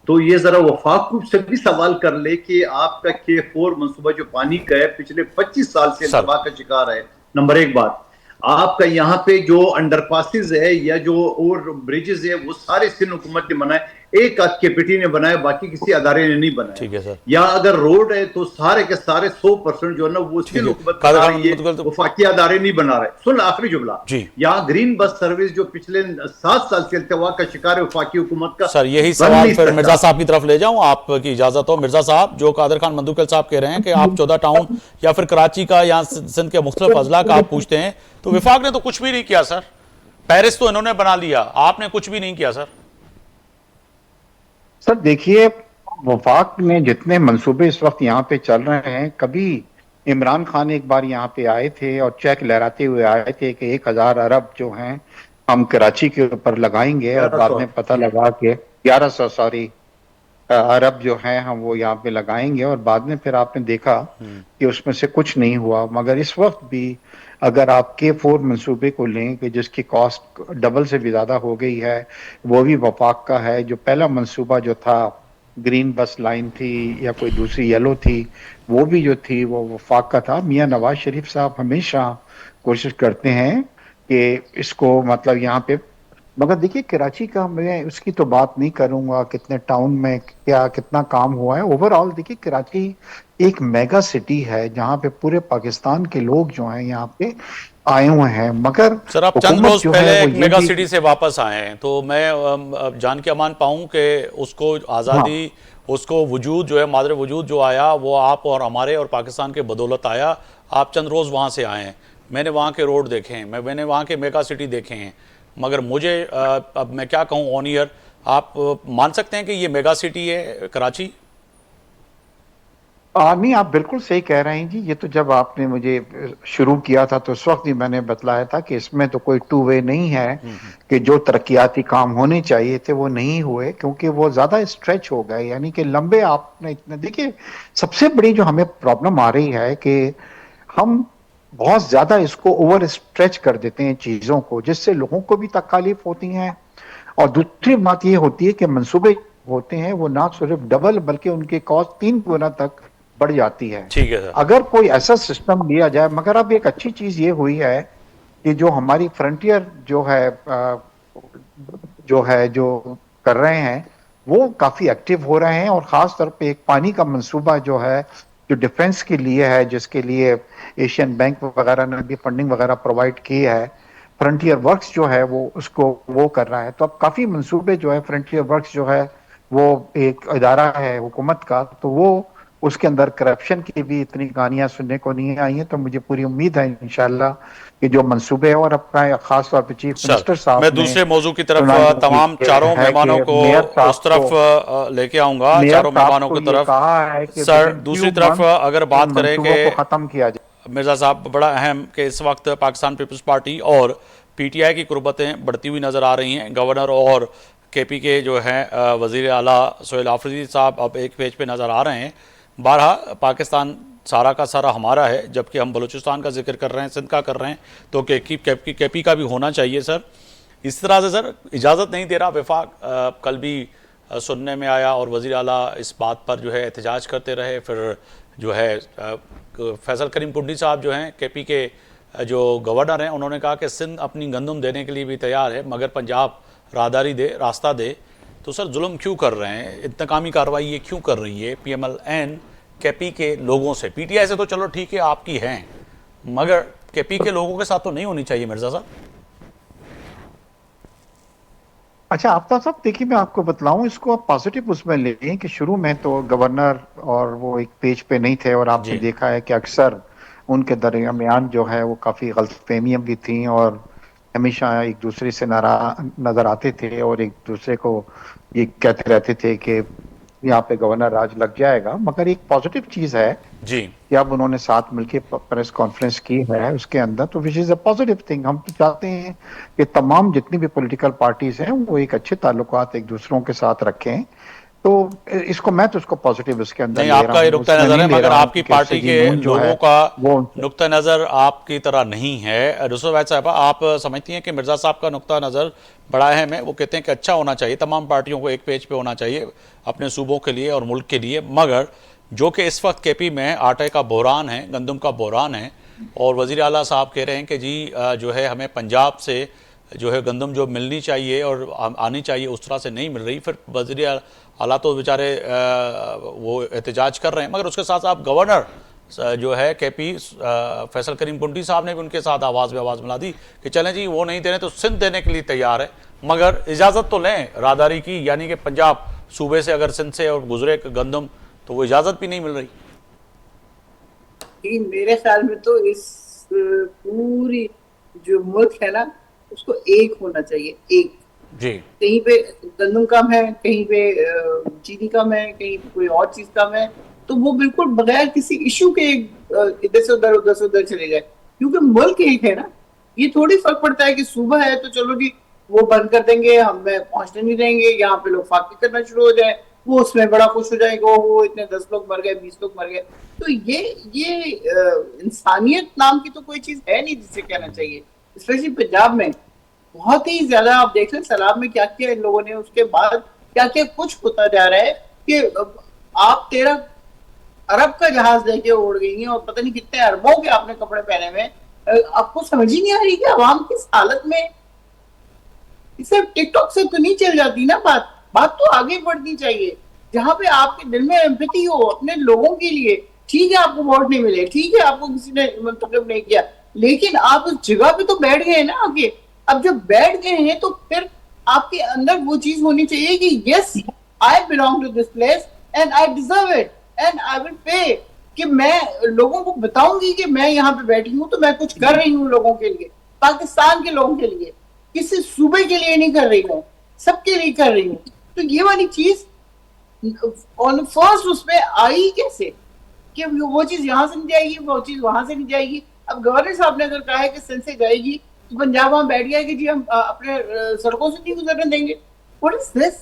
तो ये जरा वफाक को से भी सवाल कर ले कि आपका K4 मंसूबा जो पानी का है पिछले 25 साल से तबाह का शिकार है। नंबर एक बात, आपका यहाँ पे जो अंडरपासेस है या जो और ब्रिजेस है वो सारे सिंध हुकूमत ने बनाए, एक आध केपीटी ने बनाया, बाकी किसी अदारे ने नहीं बनाया। ठीक है सर। या अगर रोड है तो सारे के सारे 100% जो है ना वो सिंध हुकूमत बना रही है, वफाकी अदारे नहीं बना रहे। सुन आखिरी जुमला, यहाँ ग्रीन बस सर्विस जो पिछले 7 साल से अल्तवा का शिकार है वफाकी हुकूमत का। सर यही सवाल फिर मिर्जा साहब की तरफ ले जाऊं, आपकी इजाजत हो मिर्जा साहब। जो कादर खान मंदुखिल साहब कह रहे हैं कि आप 14 टाउन या फिर कराची का या सिंध के मुख्तलिफ अजला का आप पूछते हैं, तो विफाक ने तो कुछ भी नहीं किया सर। पेरिस तो इन्होंने बना लिया, आपने कुछ भी नहीं किया सर। सर देखिए, वफाक ने जितने मंसूबे इस वक्त यहाँ पे चल रहे हैं, कभी इमरान खान एक बार यहाँ पे आए थे और चेक लहराते हुए आए थे कि 1000 अरब जो हैं हम कराची के ऊपर लगाएंगे, और बाद में पता लगा कि 1100 अरब जो हैं हम वो यहाँ पे लगाएंगे, और बाद में फिर आपने देखा कि उसमें से कुछ नहीं हुआ। मगर इस वक्त भी अगर आप K4 मंसूबे को लें कि जिसकी कॉस्ट डबल से भी ज़्यादा हो गई है, वो भी वफाक का है। जो पहला मंसूबा जो था, ग्रीन बस लाइन थी या कोई दूसरी येलो थी, वो भी जो थी वो वफाक का था। मियां नवाज शरीफ साहब हमेशा कोशिश करते हैं कि इसको मतलब यहाँ पे, मगर देखिए कराची का मैं उसकी तो बात नहीं करूंगा कितने टाउन में क्या कितना काम हुआ है। ओवरऑल देखिए कराची एक मेगा सिटी है जहाँ पे पूरे पाकिस्तान के लोग जो हैं यहाँ पे आए हुए हैं। मगर सर आप चंद रोज पहले एक मेगा सिटी से वापस आए हैं, तो मैं जान के अमान पाऊं कि उसको आज़ादी, उसको वजूद जो है, मादर वजूद जो आया वो आप और हमारे और पाकिस्तान के बदौलत आया। आप चंद रोज़ वहाँ से आए हैं, मैंने वहाँ के रोड देखे हैं, मैंने वहाँ के मेगा सिटी देखे हैं, मगर मुझे अब मैं क्या कहूँ ऑन ईयर, आप मान सकते हैं कि ये मेगा सिटी है कराची? नहीं, आप बिल्कुल सही कह रहे हैं जी। ये तो जब आपने मुझे शुरू किया था तो उस वक्त भी मैंने बतलाया था कि इसमें तो कोई टू वे नहीं है कि जो तरक्याती काम होने चाहिए थे वो नहीं हुए, क्योंकि वो ज्यादा स्ट्रेच हो गए, यानी कि लंबे आपने इतने। देखिए सबसे बड़ी जो हमें प्रॉब्लम आ रही है कि हम बहुत ज्यादा इसको ओवर स्ट्रेच कर देते हैं चीजों को, जिससे लोगों को भी तकलीफ होती है। और दूसरी बात ये होती है कि मंसूबे होते हैं वो ना सिर्फ डबल बल्कि उनके कॉस्ट 3 गुना तक बढ़ जाती है। ठीक है सर। अगर कोई ऐसा सिस्टम लिया जाए, मगर अब एक अच्छी चीज ये हुई है कि जो हमारी फ्रंटियर जो कर रहे हैं वो काफी एक्टिव हो रहे हैं, और खास तौर पे एक पानी का मंसूबा जो है जो डिफेंस के लिए है, जिसके लिए एशियन बैंक वगैरह ने भी फंडिंग वगैरह प्रोवाइड की है। फ्रंटियर वर्क्स जो है वो उसको वो कर रहा है। तो अब काफी मंसूबे जो है, फ्रंटियर वर्क्स जो है वो एक इदारा है हुकूमत का, तो वो उसके अंदर करप्शन की भी इतनी कहानियां सुनने को नहीं आई हैं। तो मुझे पूरी उम्मीद है इंशाल्लाह कि जो मंसूबे हैं, और अपना खास तौर पे चीफ सर मिनिस्टर साहब मैं ने दूसरे मौजू की तरफ सुनाई तमाम कि चारों है मेहमानों कि को मेयर साहब उस तरफ लेके आऊंगा, मेयर चारों साहब मेहमानों को की ये तरफ। कहा है कि सर within दूसरी few तरफ months अगर इन बात करें मंसूबों को कि खत्म किया जाए। मिर्ज़ा साहब, बड़ा अहम कि इस वक्त पाकिस्तान पीपल्स पार्टी और पीटीआई की कुर्बतें बढ़ती हुई नज़र आ रही हैं। गवर्नर और केपी के जो हैं वज़ीर आला सोहेल आफरीदी साहब अब एक पेज पे नज़र आ रहे हैं। बारहा पाकिस्तान सारा का सारा हमारा है, जबकि हम बलूचिस्तान का जिक्र कर रहे हैं, सिंध का कर रहे हैं, तो केपी का भी होना चाहिए सर। इस तरह से सर इजाज़त नहीं दे रहा वफाक। कल भी सुनने में आया और वज़ीर आला इस बात पर जो है एहतजाज करते रहे। फिर जो है फैसल करीम पुंडी साहब जो हैं केपी के जो गवर्नर हैं, उन्होंने कहा कि सिंध अपनी गंदम देने के लिए भी तैयार है, मगर पंजाब राहदारी दे, रास्ता दे। तो सर जुल्म क्यों कर रहे हैं, इंतकामी कार्रवाई ये क्यों कर रही है PMLN केपी के लोगों से? पीटीआई से तो चलो ठीक है आपकी हैं, मगर केपी के लोगों के साथ तो नहीं होनी चाहिए मिर्जा साहब। अच्छा आफ्ताब साहब, देखिए मैं आपको बतलाऊं, इसको आप पॉजिटिव उसमें लें कि शुरू में तो गवर्नर और वो एक पेज पे नहीं थे, और आपने जी। देखा है कि अक्सर उनके दरमियान जो है वो काफ़ी गलतफहमियां भी थी, और हमेशा एक दूसरे से नजर आते थे, और एक दूसरे को ये कहते रहते थे कि यहाँ पे गवर्नर राज लग जाएगा। मगर एक पॉजिटिव चीज़ है जी कि अब उन्होंने साथ मिलकर प्रेस कॉन्फ्रेंस की है उसके अंदर, तो which is a positive thing. हम तो चाहते हैं कि तमाम जितनी भी पॉलिटिकल पार्टीज हैं वो एक अच्छे ताल्लुकात एक दूसरों के साथ रखें। तो इसको मैं तो उसको पॉजिटिव इसके अंदर नहीं, ले रहा आपका ये हूं, नुक्ता उसमें नज़र नहीं है, ले मगर रहा हूं आपकी कि पार्टी कैसे के यूं जो है लोगों का वो नुक्ता नज़र आपकी तरह नहीं है। रुसो वैद साहबा, आप समझती हैं कि मिर्ज़ा साहब का नुक्ता नज़र बड़ा अहम है? वो कहते हैं कि अच्छा होना चाहिए, तमाम पार्टियों को एक पेज पे होना चाहिए अपने सूबों के लिए और मुल्क के लिए, मगर जो कि इस वक्त केपी में आटे का बहरान है, गंदम का बहरान है, और वज़ीर आला साहब कह रहे हैं कि जी जो है हमें पंजाब से जो है गंदम जो मिलनी चाहिए और आनी चाहिए उस तरह से नहीं मिल रही। फिर वज़ीर आला तो बेचारे वो एहतजाज कर रहे हैं, मगर उसके साथ साथ गवर्नर जो है केपी फैसल करीम पुंडी साहब ने भी उनके साथ आवाज़ में आवाज़ मिला दी कि चलें जी वो नहीं दे रहे तो सिंध देने के लिए तैयार है, मगर इजाज़त तो लें राहदारी की, यानी कि पंजाब सूबे से अगर सिंध से और गुजरे गंदम तो वो इजाज़त भी नहीं मिल रही। मेरे ख्याल में तो इस पूरी जो मुल्क है ना उसको एक होना चाहिए, एक। जी कहीं पे गंदम कम है, कहीं पे चीनी कम है, कहीं पे कोई और चीज कम है, तो वो बिल्कुल बगैर किसी इशू के इधर से उधर चले जाए, क्योंकि मुल्क एक है ना। ये थोड़ी फर्क पड़ता है कि सूबा है तो चलो जी वो बंद कर देंगे, हम पहुंचने नहीं देंगे, यहाँ पे लोग फाकी करना शुरू हो जाए, वो उसमें बड़ा खुश हो जाएगा, वो इतने 10 लोग मर गए, 20 लोग मर गए। तो ये इंसानियत नाम की तो कोई चीज है नहीं जिसे कहना चाहिए। स्पेशली पंजाब में बहुत ही ज्यादा आप देख लें सैलाब में क्या किया इन लोगों ने, उसके बाद क्या क्या कुछ होता जा रहा है कि आप 13 अरब का जहाज लेके उड़ गई हैं और पता नहीं कितने अरबों के आपने कपड़े पहने हुए। आपको समझ ही नहीं आ रही कि आवाम किस हालत में। इसे टिकटॉक से तो नहीं चल जाती ना बात तो आगे बढ़नी चाहिए, जहां पे आपके दिल में एम्पैथी हो अपने लोगों के लिए। ठीक है आपको वोट नहीं मिले, ठीक है आपको किसी ने मुंतखब नहीं किया, लेकिन आप उस जगह पे तो बैठ गए ना आके। अब जब बैठ गए हैं तो फिर आपके अंदर वो चीज होनी चाहिए कि yes I belong to this place and I deserve it and I will pay, कि मैं लोगों को बताऊंगी कि मैं यहाँ पे बैठी हूँ तो मैं कुछ कर रही हूँ लोगों के लिए, पाकिस्तान के लोगों के लिए, किसी सूबे के लिए नहीं कर रही हूँ, सबके लिए कर रही हूँ। तो ये वाली चीज ऑन फर्स्ट उसमें आई कैसे कि वो चीज यहाँ से नहीं जाएगी, वो चीज वहां से नहीं जाएगी। अब गवर्नर साहब ने अगर कहा है कि सिंध से जाएगी तो पंजाब वहां बैठ गया कि जी हम अपने सड़कों से नहीं गुजरने देंगे। What is this?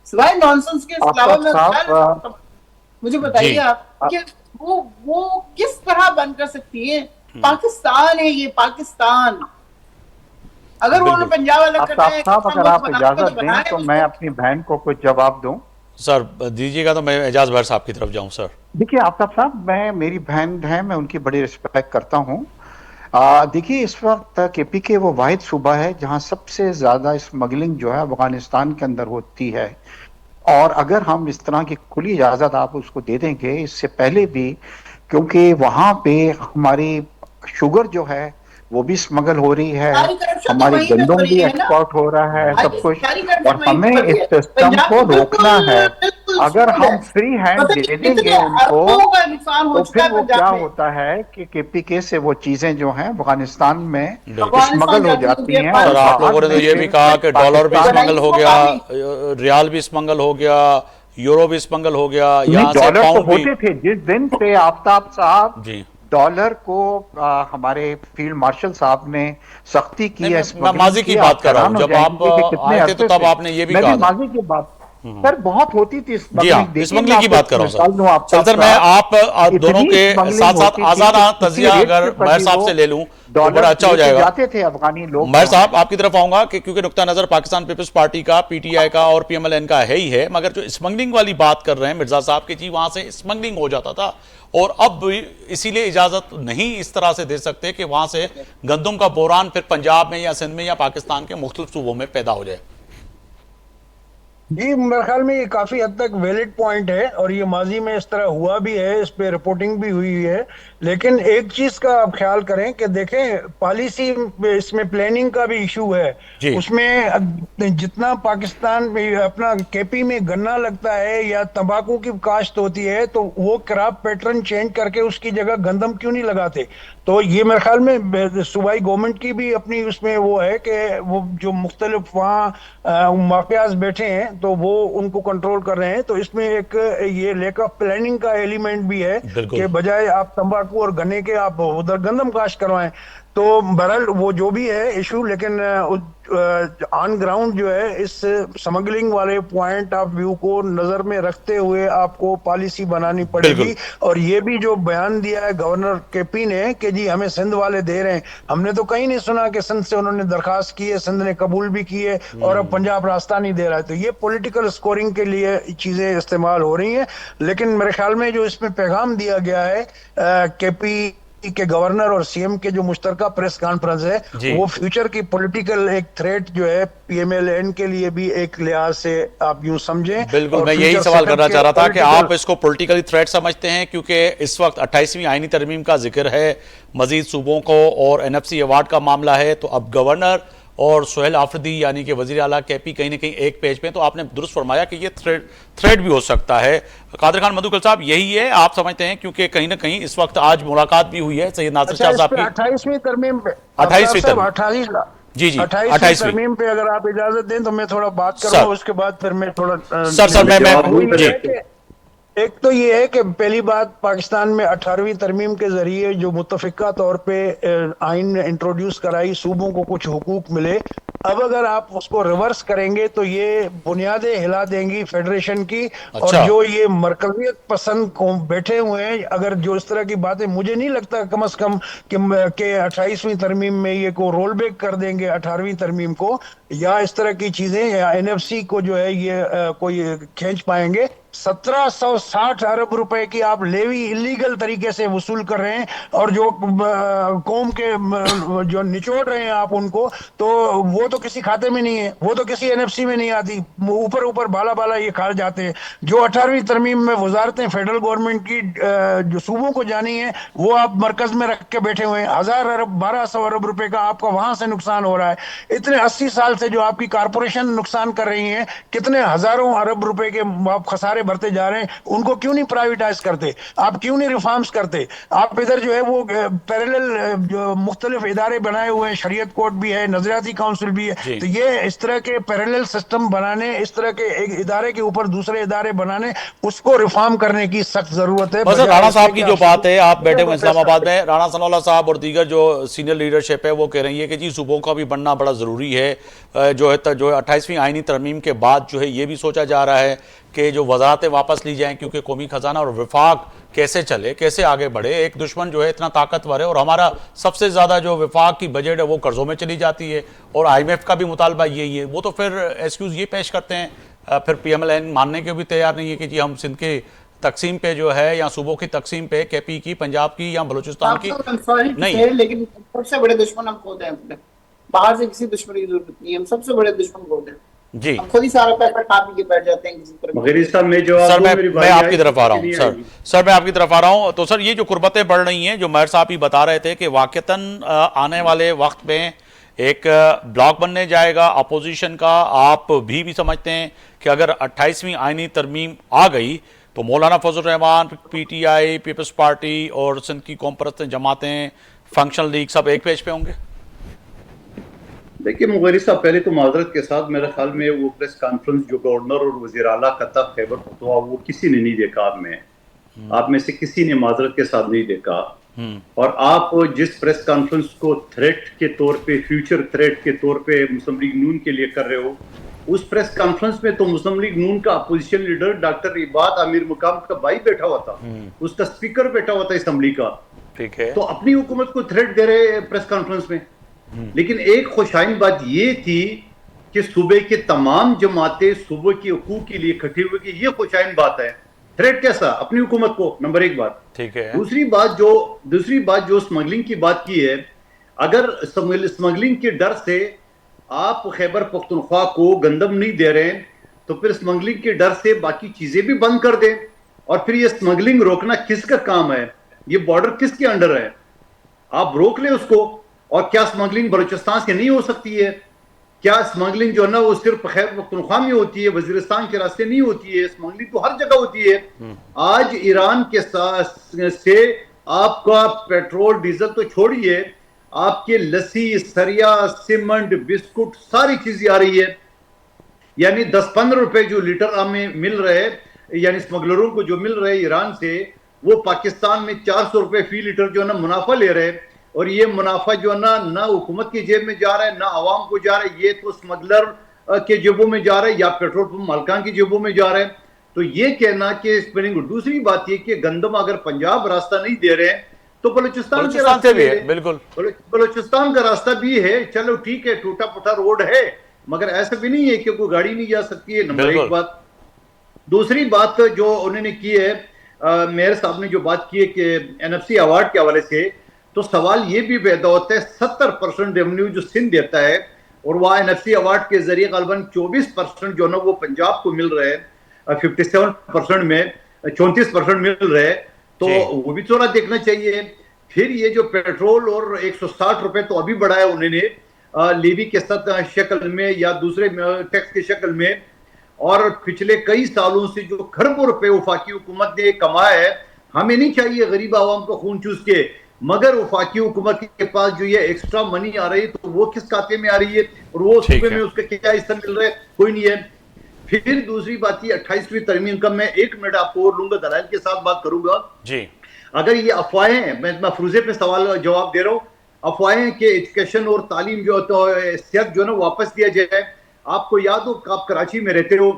सिवाय नॉनसेंस के अलावा मुझे बताइए आप कि वो किस तरह बंद कर सकती है? पाकिस्तान है ये, पाकिस्तान। अगर उन्होंने पंजाब अलग करना है, अगर आप इजाजत दें तो मैं अपनी बहन को कुछ जवाब दूं। सर दीजिएगा तो मैं एजाज भर साहब की तरफ जाऊं। सर देखिए आफ्ताब साहब, मेरी बहन है, मैं उनकी बड़ी रिस्पेक्ट करता हूं। देखिए इस वक्त केपी के वो वाहिद सूबा है जहां सबसे ज्यादा स्मगलिंग जो है अफगानिस्तान के अंदर होती है, और अगर हम इस तरह की खुली इजाजत आप उसको दे देंगे, इससे पहले भी क्योंकि वहां पे हमारी शुगर जो है वो भी स्मगल हो रही है, हमारी गंदम भी एक्सपोर्ट हो रहा है, सब कुछ, और हमें इस सिस्टम को रोकना है। अगर हम फ्री हैंड दे देंगे उनको तो फिर वो क्या होता है कि केपीके से वो चीजें जो हैं अफगानिस्तान में स्मगल हो जाती हैं। और आप लोगों ने तो ये भी कहा कि डॉलर भी स्मगल हो गया, रियाल भी स्मगल हो गया, यूरो भी स्मगल हो गया, यहाँ से डॉलर तो पाउंड भी। होते थे जिस दिन से आफ्ताब साहब जी डॉलर को हमारे फील्ड मार्शल साहब ने सख्ती की है। मैं माजी की बात कर रहा हूँ, जब आप आए थे तो तब आपने ये भी कहा। माजी की बात सर बहुत होती थी जी हाँ, स्मगलिंग की बात कर रहा हूँ सर। मैं आप दोनों के साथ साथ आजाना तजिया अगर महर साहब से ले लूं तो बड़ा अच्छा हो जाएगा। जाते थे अफगानी लोग। महर साहब आपकी तरफ आऊंगा कि क्योंकि नुक्ता नजर पाकिस्तान पीपल्स पार्टी का, पीटीआई का और पीएमएलएन का है ही है, मगर जो स्मगलिंग वाली बात कर रहे हैं मिर्जा साहब की, जी वहां से स्मगलिंग हो जाता था और अब इसीलिए इजाजत नहीं इस तरह से दे सकते कि वहां से गंदम का बोरान फिर पंजाब में या सिंध में या पाकिस्तान के मुख्तलिफ सूबों में पैदा हो जाए। जी मेरे ख्याल में ये काफी हद तक वैलिड पॉइंट है और ये माजी में इस तरह हुआ भी है, इस पे रिपोर्टिंग भी हुई है। लेकिन एक चीज का आप ख्याल करें कि देखें पॉलिसी इसमें प्लानिंग का भी इशू है। उसमें जितना पाकिस्तान में अपना केपी में गन्ना लगता है या तंबाकू की काश्त होती है तो वो क्रॉप पैटर्न चेंज करके उसकी जगह गंदम क्यों नहीं लगाते। तो ये मेरे ख्याल में सूबाई गवर्नमेंट की भी अपनी उसमें वो है कि वो जो मुख्तलिफ वहाँ माफियाज बैठे हैं तो वो उनको कंट्रोल कर रहे हैं। तो इसमें एक ये लैक ऑफ प्लानिंग का एलिमेंट भी है कि बजाय आप तंबाकू और गन्ने के आप उधर गंदम काश्त करवाएं। तो बहरहाल वो जो भी है इशू, लेकिन ऑन ग्राउंड जो है इस स्मगलिंग वाले पॉइंट ऑफ व्यू को नजर में रखते हुए आपको पॉलिसी बनानी पड़ेगी। और ये भी जो बयान दिया है गवर्नर केपी ने कि जी हमें सिंध वाले दे रहे हैं, हमने तो कहीं नहीं सुना कि सिंध से उन्होंने दरखास्त की है, सिंध ने कबूल भी की है और अब पंजाब रास्ता नहीं दे रहा है। तो ये पॉलिटिकल स्कोरिंग के लिए चीजें इस्तेमाल हो रही हैं। लेकिन मेरे ख्याल में जो इसमें पैगाम दिया गया है केपी के गवर्नर और सीएम के जो मुश्तरका प्रेस कॉन्फ्रेंस है वो फ्यूचर की पॉलिटिकल एक थ्रेट जो है पीएमएलएन के लिए भी एक लिहाज से आप यूं समझें। बिल्कुल, मैं यही सवाल करना चाह रहा था कि आप इसको पॉलिटिकली थ्रेट समझते हैं क्योंकि इस वक्त 28वीं आईनी तरमीम का जिक्र है, मजीद सूबों को और एनएफसी अवार्ड का मामला है, तो अब गवर्नर और सुहेल आफरीदी यानी कि वजीर आला केपी कहीं ना कहीं एक पेज पे, तो आपने दुरुस्त फरमाया कि ये थ्रेड भी हो सकता है। कादिर खान मधुकर साहब यही है आप समझते हैं क्योंकि कहीं ना कहीं इस वक्त आज मुलाकात भी हुई है सैयद नासिर शाह साहब की 28वीं तरमीम पे 28वीं जी 28वीं तरमीम पे अगर आप इजाजत दें तो मैं थोड़ा बात करूंगा, उसके बाद फिर मैं थोड़ा सर मैं एक तो ये है कि पहली बात पाकिस्तान में 18वीं तरमीम के जरिए जो मुतफिका तौर पे आइन इंट्रोड्यूस कराई, सूबों को कुछ हुकूक मिले। अब अगर आप उसको रिवर्स करेंगे तो ये बुनियादें हिला देंगी फेडरेशन की। और जो ये मरकजियत पसंद को बैठे हुए हैं, अगर जो इस तरह की बातें, मुझे नहीं लगता कम से कम कि 28वीं तरमीम में ये को रोल बैक कर देंगे 18वीं तरमीम को, या इस तरह की चीजें या एनएफसी को जो है ये कोई खींच पाएंगे। 1760 अरब रुपए की आप लेवी इलीगल तरीके से वसूल कर रहे हैं और जो कौम के जो निचोड़ रहे हैं आप उनको, तो वो तो किसी खाते में नहीं है, वो तो किसी एनएफसी में नहीं आती, ऊपर ऊपर बाला बाला ये खा जाते हैं। जो 18वीं तरमीम में वजारतें फेडरल गवर्नमेंट की जो सूबों को जानी है वो आप मरकज में रख के बैठे हुए हैं। 1000 अरब 1200 अरब रुपए का आपका वहां से नुकसान हो रहा है। इतने 80 साल से जो आपकी कारपोरेशन नुकसान कर रही है, कितने हजारों अरब रुपए के आप खसारे बढ़ते जा रहे हैं, उनको क्यों नहीं प्राइवेटाइज करते, आप क्यों नहीं रिफॉर्म्स करते। आप इधर जो है वो पैरेलल जो मुख्तलिफ इदारे बनाए हुए हैं, शरीयत कोर्ट भी है, नजरियाती काउंसिल भी है, तो ये इस तरह के पैरेलल सिस्टम बनाने, इस तरह के एक इदारे के ऊपर दूसरे इदारे बनाने, उसको रिफॉर्म करने की सख्त जरूरत है। राणा साहब की जो बात है, आप बैठे हुए इस्लामाबाद में, राणा सनाउल्लाह साहब और दीगर जो सीनियर लीडरशिप है वो कह रही है कि जी सूबों का भी बनना बड़ा जरूरी है। जो है 28वीं आईनी तरमीम के बाद जो है ये भी सोचा जा रहा है कि जो वजारतें वापस ली जाएं, क्योंकि कौमी खजाना और विफाक कैसे चले, कैसे आगे बढ़े। एक दुश्मन जो है इतना ताकतवर है और हमारा सबसे ज्यादा जो विफाक की बजट है वो कर्जों में चली जाती है और IMF का भी मुतालबा यही है। वो तो फिर एक्सक्यूज ये पेश करते हैं, फिर PMLN मानने के भी तैयार नहीं है कि जी हम सिंध के तकसीम पे जो है या सूबों की तकसीम पे केपी की, पंजाब की या बलूचिस्तान की नहीं, लेकिन सबसे बड़े दुश्मन हम खुद हैं। बाहर से किसी दुश्मन की जरूरत नहीं है, हम सबसे बड़े दुश्मन खुद हैं जी। हम खुद ही सारा पैसा खा पी के बैठ जाते हैं किसी तरह। सर मैं आपकी तरफ आ रहा हूँ सर मैं आपकी तरफ आ रहा हूँ। तो सर ये जो कुर्बतें बढ़ रही हैं, जो महर साहब ही बता रहे थे कि वाकईतन आने वाले वक्त में एक ब्लॉक बनने जाएगा अपोजिशन का। आप भी समझते हैं कि अगर 28वीं आईनी तरमीम आ गई तो मौलाना फजल रहमान, पीटीआई, पीपल्स पार्टी और सिंध की कौम परस्त जमातें, फंक्शनल लीग सब एक पेज पे होंगे? देखिए मुगैरी साहब, पहले तो माजरत के साथ मेरे ख्याल में वो प्रेस कॉन्फ्रेंस जो गवर्नर और वज़ीर आला खत्ता खैबर पख्तूनख्वा, वो किसी ने नहीं देखा। आप में से किसी ने माजरत के साथ नहीं देखा। और आप जिस प्रेस कॉन्फ्रेंस को थ्रेट के तौर पे, फ्यूचर थ्रेट के तौर पे मुस्लिम लीग नून के लिए कर रहे हो, उस प्रेस कॉन्फ्रेंस में तो मुस्लिम लीग नून का अपोजिशन लीडर डॉक्टर इबाद आमिर मुकाम का भाई बैठा हुआ था, उसका स्पीकर बैठा हुआ था असेंबली का। ठीक है। तो अपनी हुकूमत को थ्रेट दे रहे प्रेस कॉन्फ्रेंस में। लेकिन एक खुशाइन बात ये थी कि सूबे के तमाम जमातें सूबे के हकूक के लिए इकट्ठी हुई, कि ये खुशाइन बात है। थ्रेट कैसा? अपनी हुकूमत को, नंबर एक बात। ठीक है। दूसरी बात जो स्मगलिंग की बात की है, अगर स्मगलिंग के डर से आप खैबर पख्तूनख्वा को गंदम नहीं दे रहे हैं, तो फिर स्मगलिंग के डर से बाकी चीजें भी बंद कर दें। और फिर ये स्मगलिंग रोकना किसका काम है? ये बॉर्डर किसके अंडर है? आप रोक लें उसको। और क्या स्मगलिंग बलूचिस्तान से नहीं हो सकती है? क्या स्मगलिंग जो है ना वो सिर्फ खैबर पख्तूनख्वा में होती है, वजीरिस्तान के रास्ते नहीं होती है? स्मगलिंग तो हर जगह होती है। आज ईरान के साथ से आपका पेट्रोल डीजल तो छोड़िए, आपके लस्सी, सरिया, सीमेंट, बिस्कुट, सारी चीजें आ रही है। यानी 10-15 रुपए जो लीटर हमें मिल रहे, यानी स्मगलरों को जो मिल रहे ईरान से, वो पाकिस्तान में 400 रुपए फी लीटर जो है ना मुनाफा ले रहे। और ये मुनाफा जो है ना हुकूमत की जेब में जा रहा है, ना आवाम को जा रहा है, ये तो स्मगलर के जेबों में जा रहा है या पेट्रोल पंप मालिकान की जेबों में जा रहा है। तो ये कहना कि स्पिनिंग। दूसरी बात ये कि गंदम अगर पंजाब रास्ता नहीं दे रहे हैं तो बलूचिस्तान के रास्ते भी है। बिल्कुल, बलूचिस्तान का रास्ता भी है। चलो ठीक है, टूटा फूटा रोड है, मगर ऐसा भी नहीं है कि कोई गाड़ी नहीं जा सकती है। नंबर एक बात। दूसरी बात जो उन्होंने की है, मेयर साहब ने जो बात की है कि एनएफसी अवार्ड के हवाले से, तो सवाल ये भी पैदा होता है 70% रेवेन्यू जो सिंध देता है, और वह एनएफसी अवार्ड के जरिए गालबन 24% जो ना वो पंजाब को मिल रहा है, 57% में 34% मिल रहा है। तो वो भी थोड़ा देखना चाहिए। फिर ये जो पेट्रोल और 160 रुपए तो अभी बढ़ाया उन्होंने लीवी के साथ शक्ल में या दूसरे टैक्स की शक्ल में, और पिछले कई सालों से जो खरबों रुपए वफाकी हुकूमत ने कमाया है। हमें नहीं चाहिए गरीब आवाम को खून चूस के, मगर वफाकी हुकूमत के पास जो ये एक्स्ट्रा मनी आ रही है तो वो किस खाते में आ रही है, और वो सूबे में उसका क्या हिस्सा मिल रहा है? कोई नहीं है। फिर दूसरी बात ये 28वीं तरमीम का मैं 1 मिनट आपको और लूंगा, दलाइल के साथ बात करूंगा जी। अगर ये अफवाहें हैं, मैं मफरूजे पे सवाल जवाब दे रहा हूँ, अफवाहें कि एजुकेशन और तालीम जो तो सेहत जो है ना वापस दिया जाए। आपको याद हो आप कराची में रहते हो,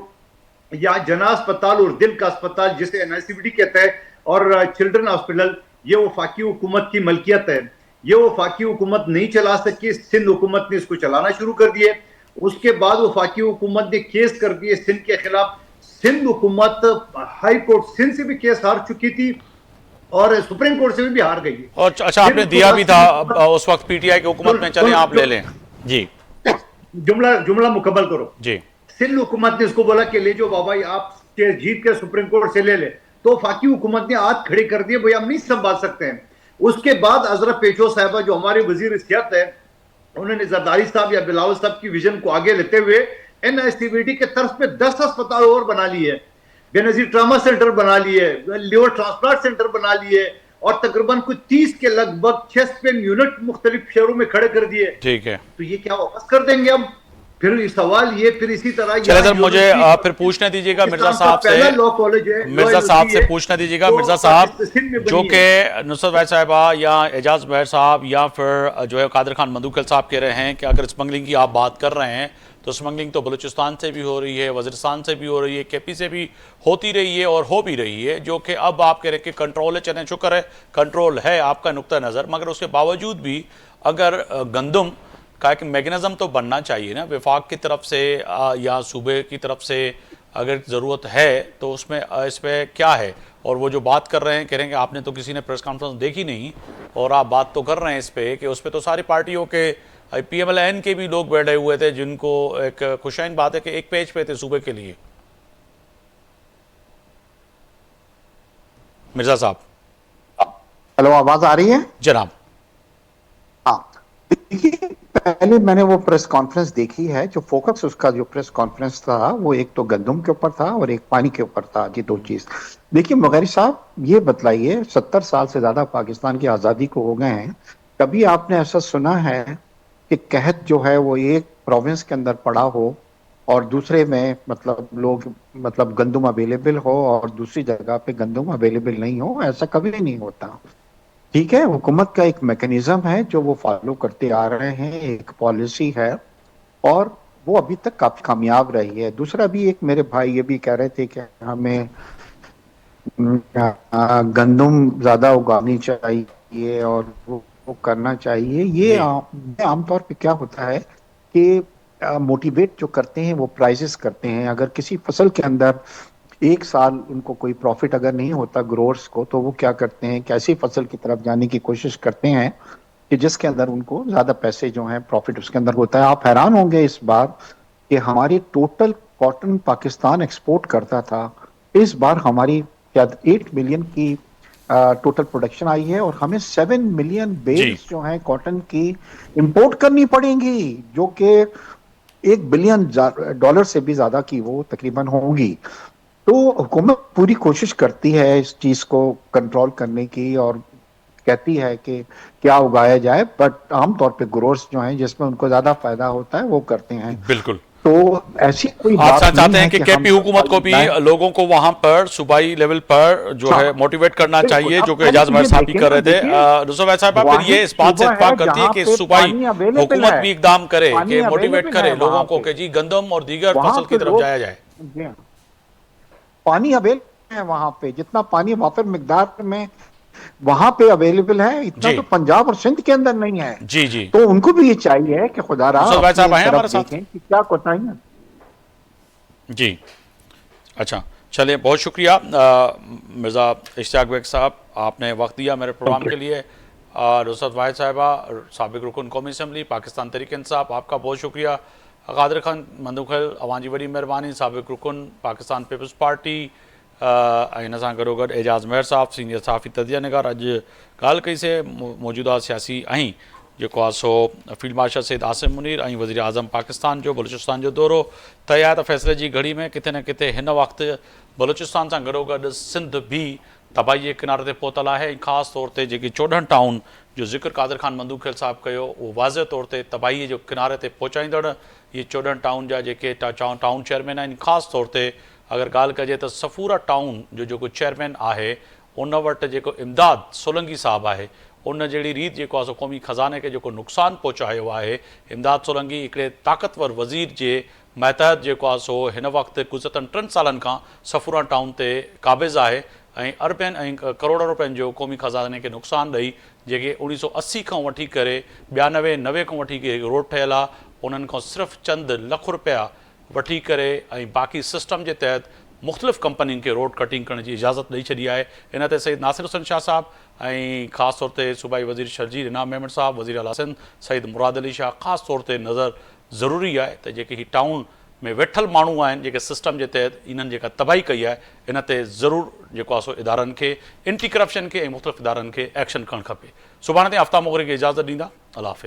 या जना अस्पताल और दिल का अस्पताल जिसे एनआईसीबीटी कहता है, और चिल्ड्रन हॉस्पिटल, ये वफाकी हुकूमत की मलकियत है। ये वफाकी हुकूमत नहीं चला सकी, सिंध हुकूमत ने इसको चलाना शुरू कर दिए। उसके बाद वफाकी हुकूमत ने केस कर दिए सिंध के खिलाफ। सिंध हुकूमत हाई कोर्ट सिंध से भी केस हार चुकी थी और सुप्रीम कोर्ट से भी हार गई। और अच्छा, आपने दिया भी था उस वक्त पीटीआई की हुकूमत में। चले आप ले लें जी, जुमला मुकम्मल करो जी। सिंध हुकूमत ने इसको बोला कि ले जाओ बाबा, आप जीत के सुप्रीम कोर्ट से ले ले। तो फाकी हुकूमत ने हाथ खड़े कर दिए, भाई हम नहीं संभाल सकते हैं। उसके बाद अजरा पेशो साहबा जो हमारे वजीर सेहत है, उन्होंने जरदारी साहब या बिलावल साहब की विजन को आगे लेते हुए एनआईसीबीटी के तर्ज पे 10 अस्पताल और बना लिए, बेनजीर ट्रामा सेंटर बना लिए, लिवर ट्रांसप्लांट सेंटर बना लिए, और तकरीबन कुछ 30 के लगभग चेस्ट पेन यूनिट मुख्तलिफ शहरों में खड़े कर दिए। ठीक है, तो ये क्या वापस कर देंगे हम? फिर सवाल ये, फिर इसी तरह चले सर, मुझे फिर पूछने दीजिएगा मिर्जा साहब से, लॉ कॉलेज है, मिर्जा साहब से पूछना दीजिएगा। मिर्जा साहब, जो कि नुसरत वैद साहिबा या एजाज बैर साहब या फिर जो है कादिर खान मंदूकल साहब कह रहे हैं कि अगर स्मगलिंग की आप बात कर रहे हैं तो स्मगलिंग तो बलूचिस्तान से भी हो रही है, वज़ीरिस्तान से भी हो रही है, केपी से भी होती रही है और हो भी रही है, जो कि अब आप कह रहे हैं कि कंट्रोल है। चलें, शुक्र है कंट्रोल है आपका नुक्ता नज़र, मगर उसके बावजूद भी अगर गंदम का एक मैकेनिज़्म तो बनना चाहिए ना विफाक की तरफ से या सूबे की तरफ से, अगर ज़रूरत है तो उसमें इस पर क्या है? और वो जो बात कर रहे हैं, कह रहे हैं कि आपने तो किसी ने प्रेस कॉन्फ्रेंस देखी नहीं और आप बात तो कर रहे हैं इस पर कि उस पर तो सारी पार्टियों के PMLN के भी लोग बैठे हुए थे, जिनको एक खुशाइन बात है कि एक पेज पे थे सूबे के लिए। मिर्जा साहब, हेलो, आवाज आ रही है जनाब? हाँ, देखिए पहले मैंने वो प्रेस कॉन्फ्रेंस देखी है, जो फोकस उसका जो प्रेस कॉन्फ्रेंस था वो एक तो गंदम के ऊपर था और एक पानी के ऊपर था, ये दो चीज। देखिए मुगैरी साहब, ये बतलाइए 70 साल से ज्यादा पाकिस्तान की आजादी को हो गए हैं, कभी आपने ऐसा सुना है कि कहत जो है वो एक प्रोविंस के अंदर पड़ा हो और दूसरे में मतलब लोग मतलब गंदम अवेलेबल हो और दूसरी जगह पे गंदम अवेलेबल नहीं हो? ऐसा कभी नहीं होता। ठीक है, हुकूमत का एक मैकेनिज्म है जो वो फॉलो करते आ रहे हैं, एक पॉलिसी है और वो अभी तक काफी कामयाब रही है। दूसरा भी एक मेरे भाई ये भी कह रहे थे कि हमें गंदम ज्यादा उगानी चाहिए और वो करना चाहिए। ये जी आमतौर पे क्या होता है कि मोटिवेट जो करते हैं वो प्राइजेस करते हैं। अगर किसी फसल के अंदर एक साल उनको कोई प्रॉफिट अगर नहीं होता ग्रोअर्स को, तो वो क्या करते हैं कि ऐसी फसल की तरफ जाने की कोशिश करते हैं कि जिसके अंदर उनको ज्यादा पैसे जो हैं प्रॉफिट उसके अंदर होता है। आप हैरान होंगे इस बार कि हमारी टोटल कॉटन पाकिस्तान एक्सपोर्ट करता था, इस बार हमारी शायद 8 मिलियन की टोटल प्रोडक्शन आई है और हमें 7 मिलियन जी बेल्स जो हैं कॉटन की इंपोर्ट करनी पड़ेंगी, जो कि $1 बिलियन से भी ज्यादा की वो तकरीबन होंगी। तो हुकूमत पूरी कोशिश करती है इस चीज को कंट्रोल करने की और कहती है कि क्या उगाया जाए, बट आमतौर पे ग्रोअर्स जो हैं जिसमें उनको ज्यादा फायदा होता है वो करते हैं। बिल्कुल। तो ऐसी कोई आप बात नहीं चाहते है हैं कि केपी हम हुकूमत को भी लोगों को वहां पर सूबाई लेवल पर जो हाँ, है मोटिवेट करना बिल्कुल। चाहिए, अब जो कि पहले एजाज तो महर ये साहब भी देखें कर ना, रहे थे। देखिए नुसरत भाई साहब, फिर वाहिद ये इस बात से सूबा इत्तेफाक है करती है जहां कि पे सूबाई पानी अवेलेबल हुकूमत है, भी इकदाम करे, पानी कि मोटिवेट अवेलेबल करे है लोगों वहां को पे, कि जी गंदम और दीगर वहां फसल की पे तरफ लोग जाया जाए। जी हाँ, पानी अवेलेबल है वहां पे, जितना पानी वापर मिकदार में वहां पे अवेलेबल है इतना जी तो पंजाब और सिंध के अंदर नहीं है। जी जी। तो उनको भी ये चाहिए कि खुदारा नुसरत भाई साहब अपनी आए हमारे तरफ साथ। देखें कि क्या कोताहियां। जी अच्छा, चलिए बहुत शुक्रिया मिर्ज़ा इश्तियाक बेग साहब, आपने वक्त दिया मेरे प्रोग्राम के लिए। नुसरत वाहिद साहिबा, साबिक रुकन कौमी असम्बली पाकिस्तान तहरीक इंसाफ, आपका बहुत शुक्रिया। कादिर खान मंदुखल, अवां जी वॾी महिरबानी, साबिक रुकन पाकिस्तान पीपल्स पार्टी। हिन सां गॾोगॾु एजाज़ महर साहब, सीनियर सहाफ़ी तजिया निगार। अॼु ॻाल्हि कईसीं मौजूदा सियासी ऐं जेको आहे सो फील्ड मार्शल सैयद आसिम मुनीर ऐं वज़ीर आज़म पाकिस्तान जो बलूचिस्तान जो दौरो तय आहे। त फ़ैसिले जी घड़ी में किथे न किथे हिन वक़्तु बलूचिस्तान सां गॾोगॾु सिंध बि तबाही जे किनारे ते पहुतल आहे ऐं ख़ासि तौर ते जेकी 14 टाउन जो ज़िक्र कादिर ख़ान मंदूखेल साहब कयो, उहो वाज़े तौर ते तबाही जो किनारे ते पहुचाईंदड़ इहे 14 टाउन जा जेके टाउन चेयरमैन आहिनि। ख़ासि तौर ते अगरि ॻाल्हि कजे त सफ़ूरा टाउन जो जेको चेयरमैन आहे, उन वटि जेको इमदाद सोलंकी साहब आहे, उन जहिड़ी रीति जेको आहे सो क़ौमी ख़ज़ाने खे जेको नुक़सानु पहुचायो आहे, इमदाद सोलंकी हिकिड़े ताक़तवर वज़ीर जे महतहत जेको आहे सो हिन वक़्तु गुज़िरनि 3 सालनि खां सफ़ूरा टाउन ते क़ाबिज़ आहे ऐं अरबनि ऐं करोड़ रुपयनि जो क़ौमी ख़ज़ाने खे नुक़सानु ॾेई जेके 1980 खां वठी करे 92, 90 खां वठी करे रोड ठहियल आहे, उन्हनि खां सिर्फ़ु चंद लख रुपया वठी करे ऐं बाक़ी सिस्टम जे तहत मुख़्तलिफ़ कंपनियुनि खे रोड कटिंग करण जी इजाज़त ॾेई छॾी आहे। इन ते सईद नासिर हुसैन शाह साहब ऐं ख़ासि तौर ते सूबाई वज़ीर शर्जील इनाम मेमन साहब, वज़ीर आला सिंध सईद मुराद अली शाह, ख़ासि तौर ते नज़र ज़रूरी आहे त जेके हीअ टाउन में वेठल माण्हू आहिनि जेके सिस्टम जे तहत इन्हनि जेका तबाही कई आहे, इन ते ज़रूरु जेको आहे सो इदारनि खे, एंटी करप्शन खे ऐं मुख़्तलिफ़ इदारनि खे एक्शन करणु खपे। सुभाणे ताईं आफ्ताब मोगरे खे इजाज़त ॾींदा। अल्लाह हाफ़िज़।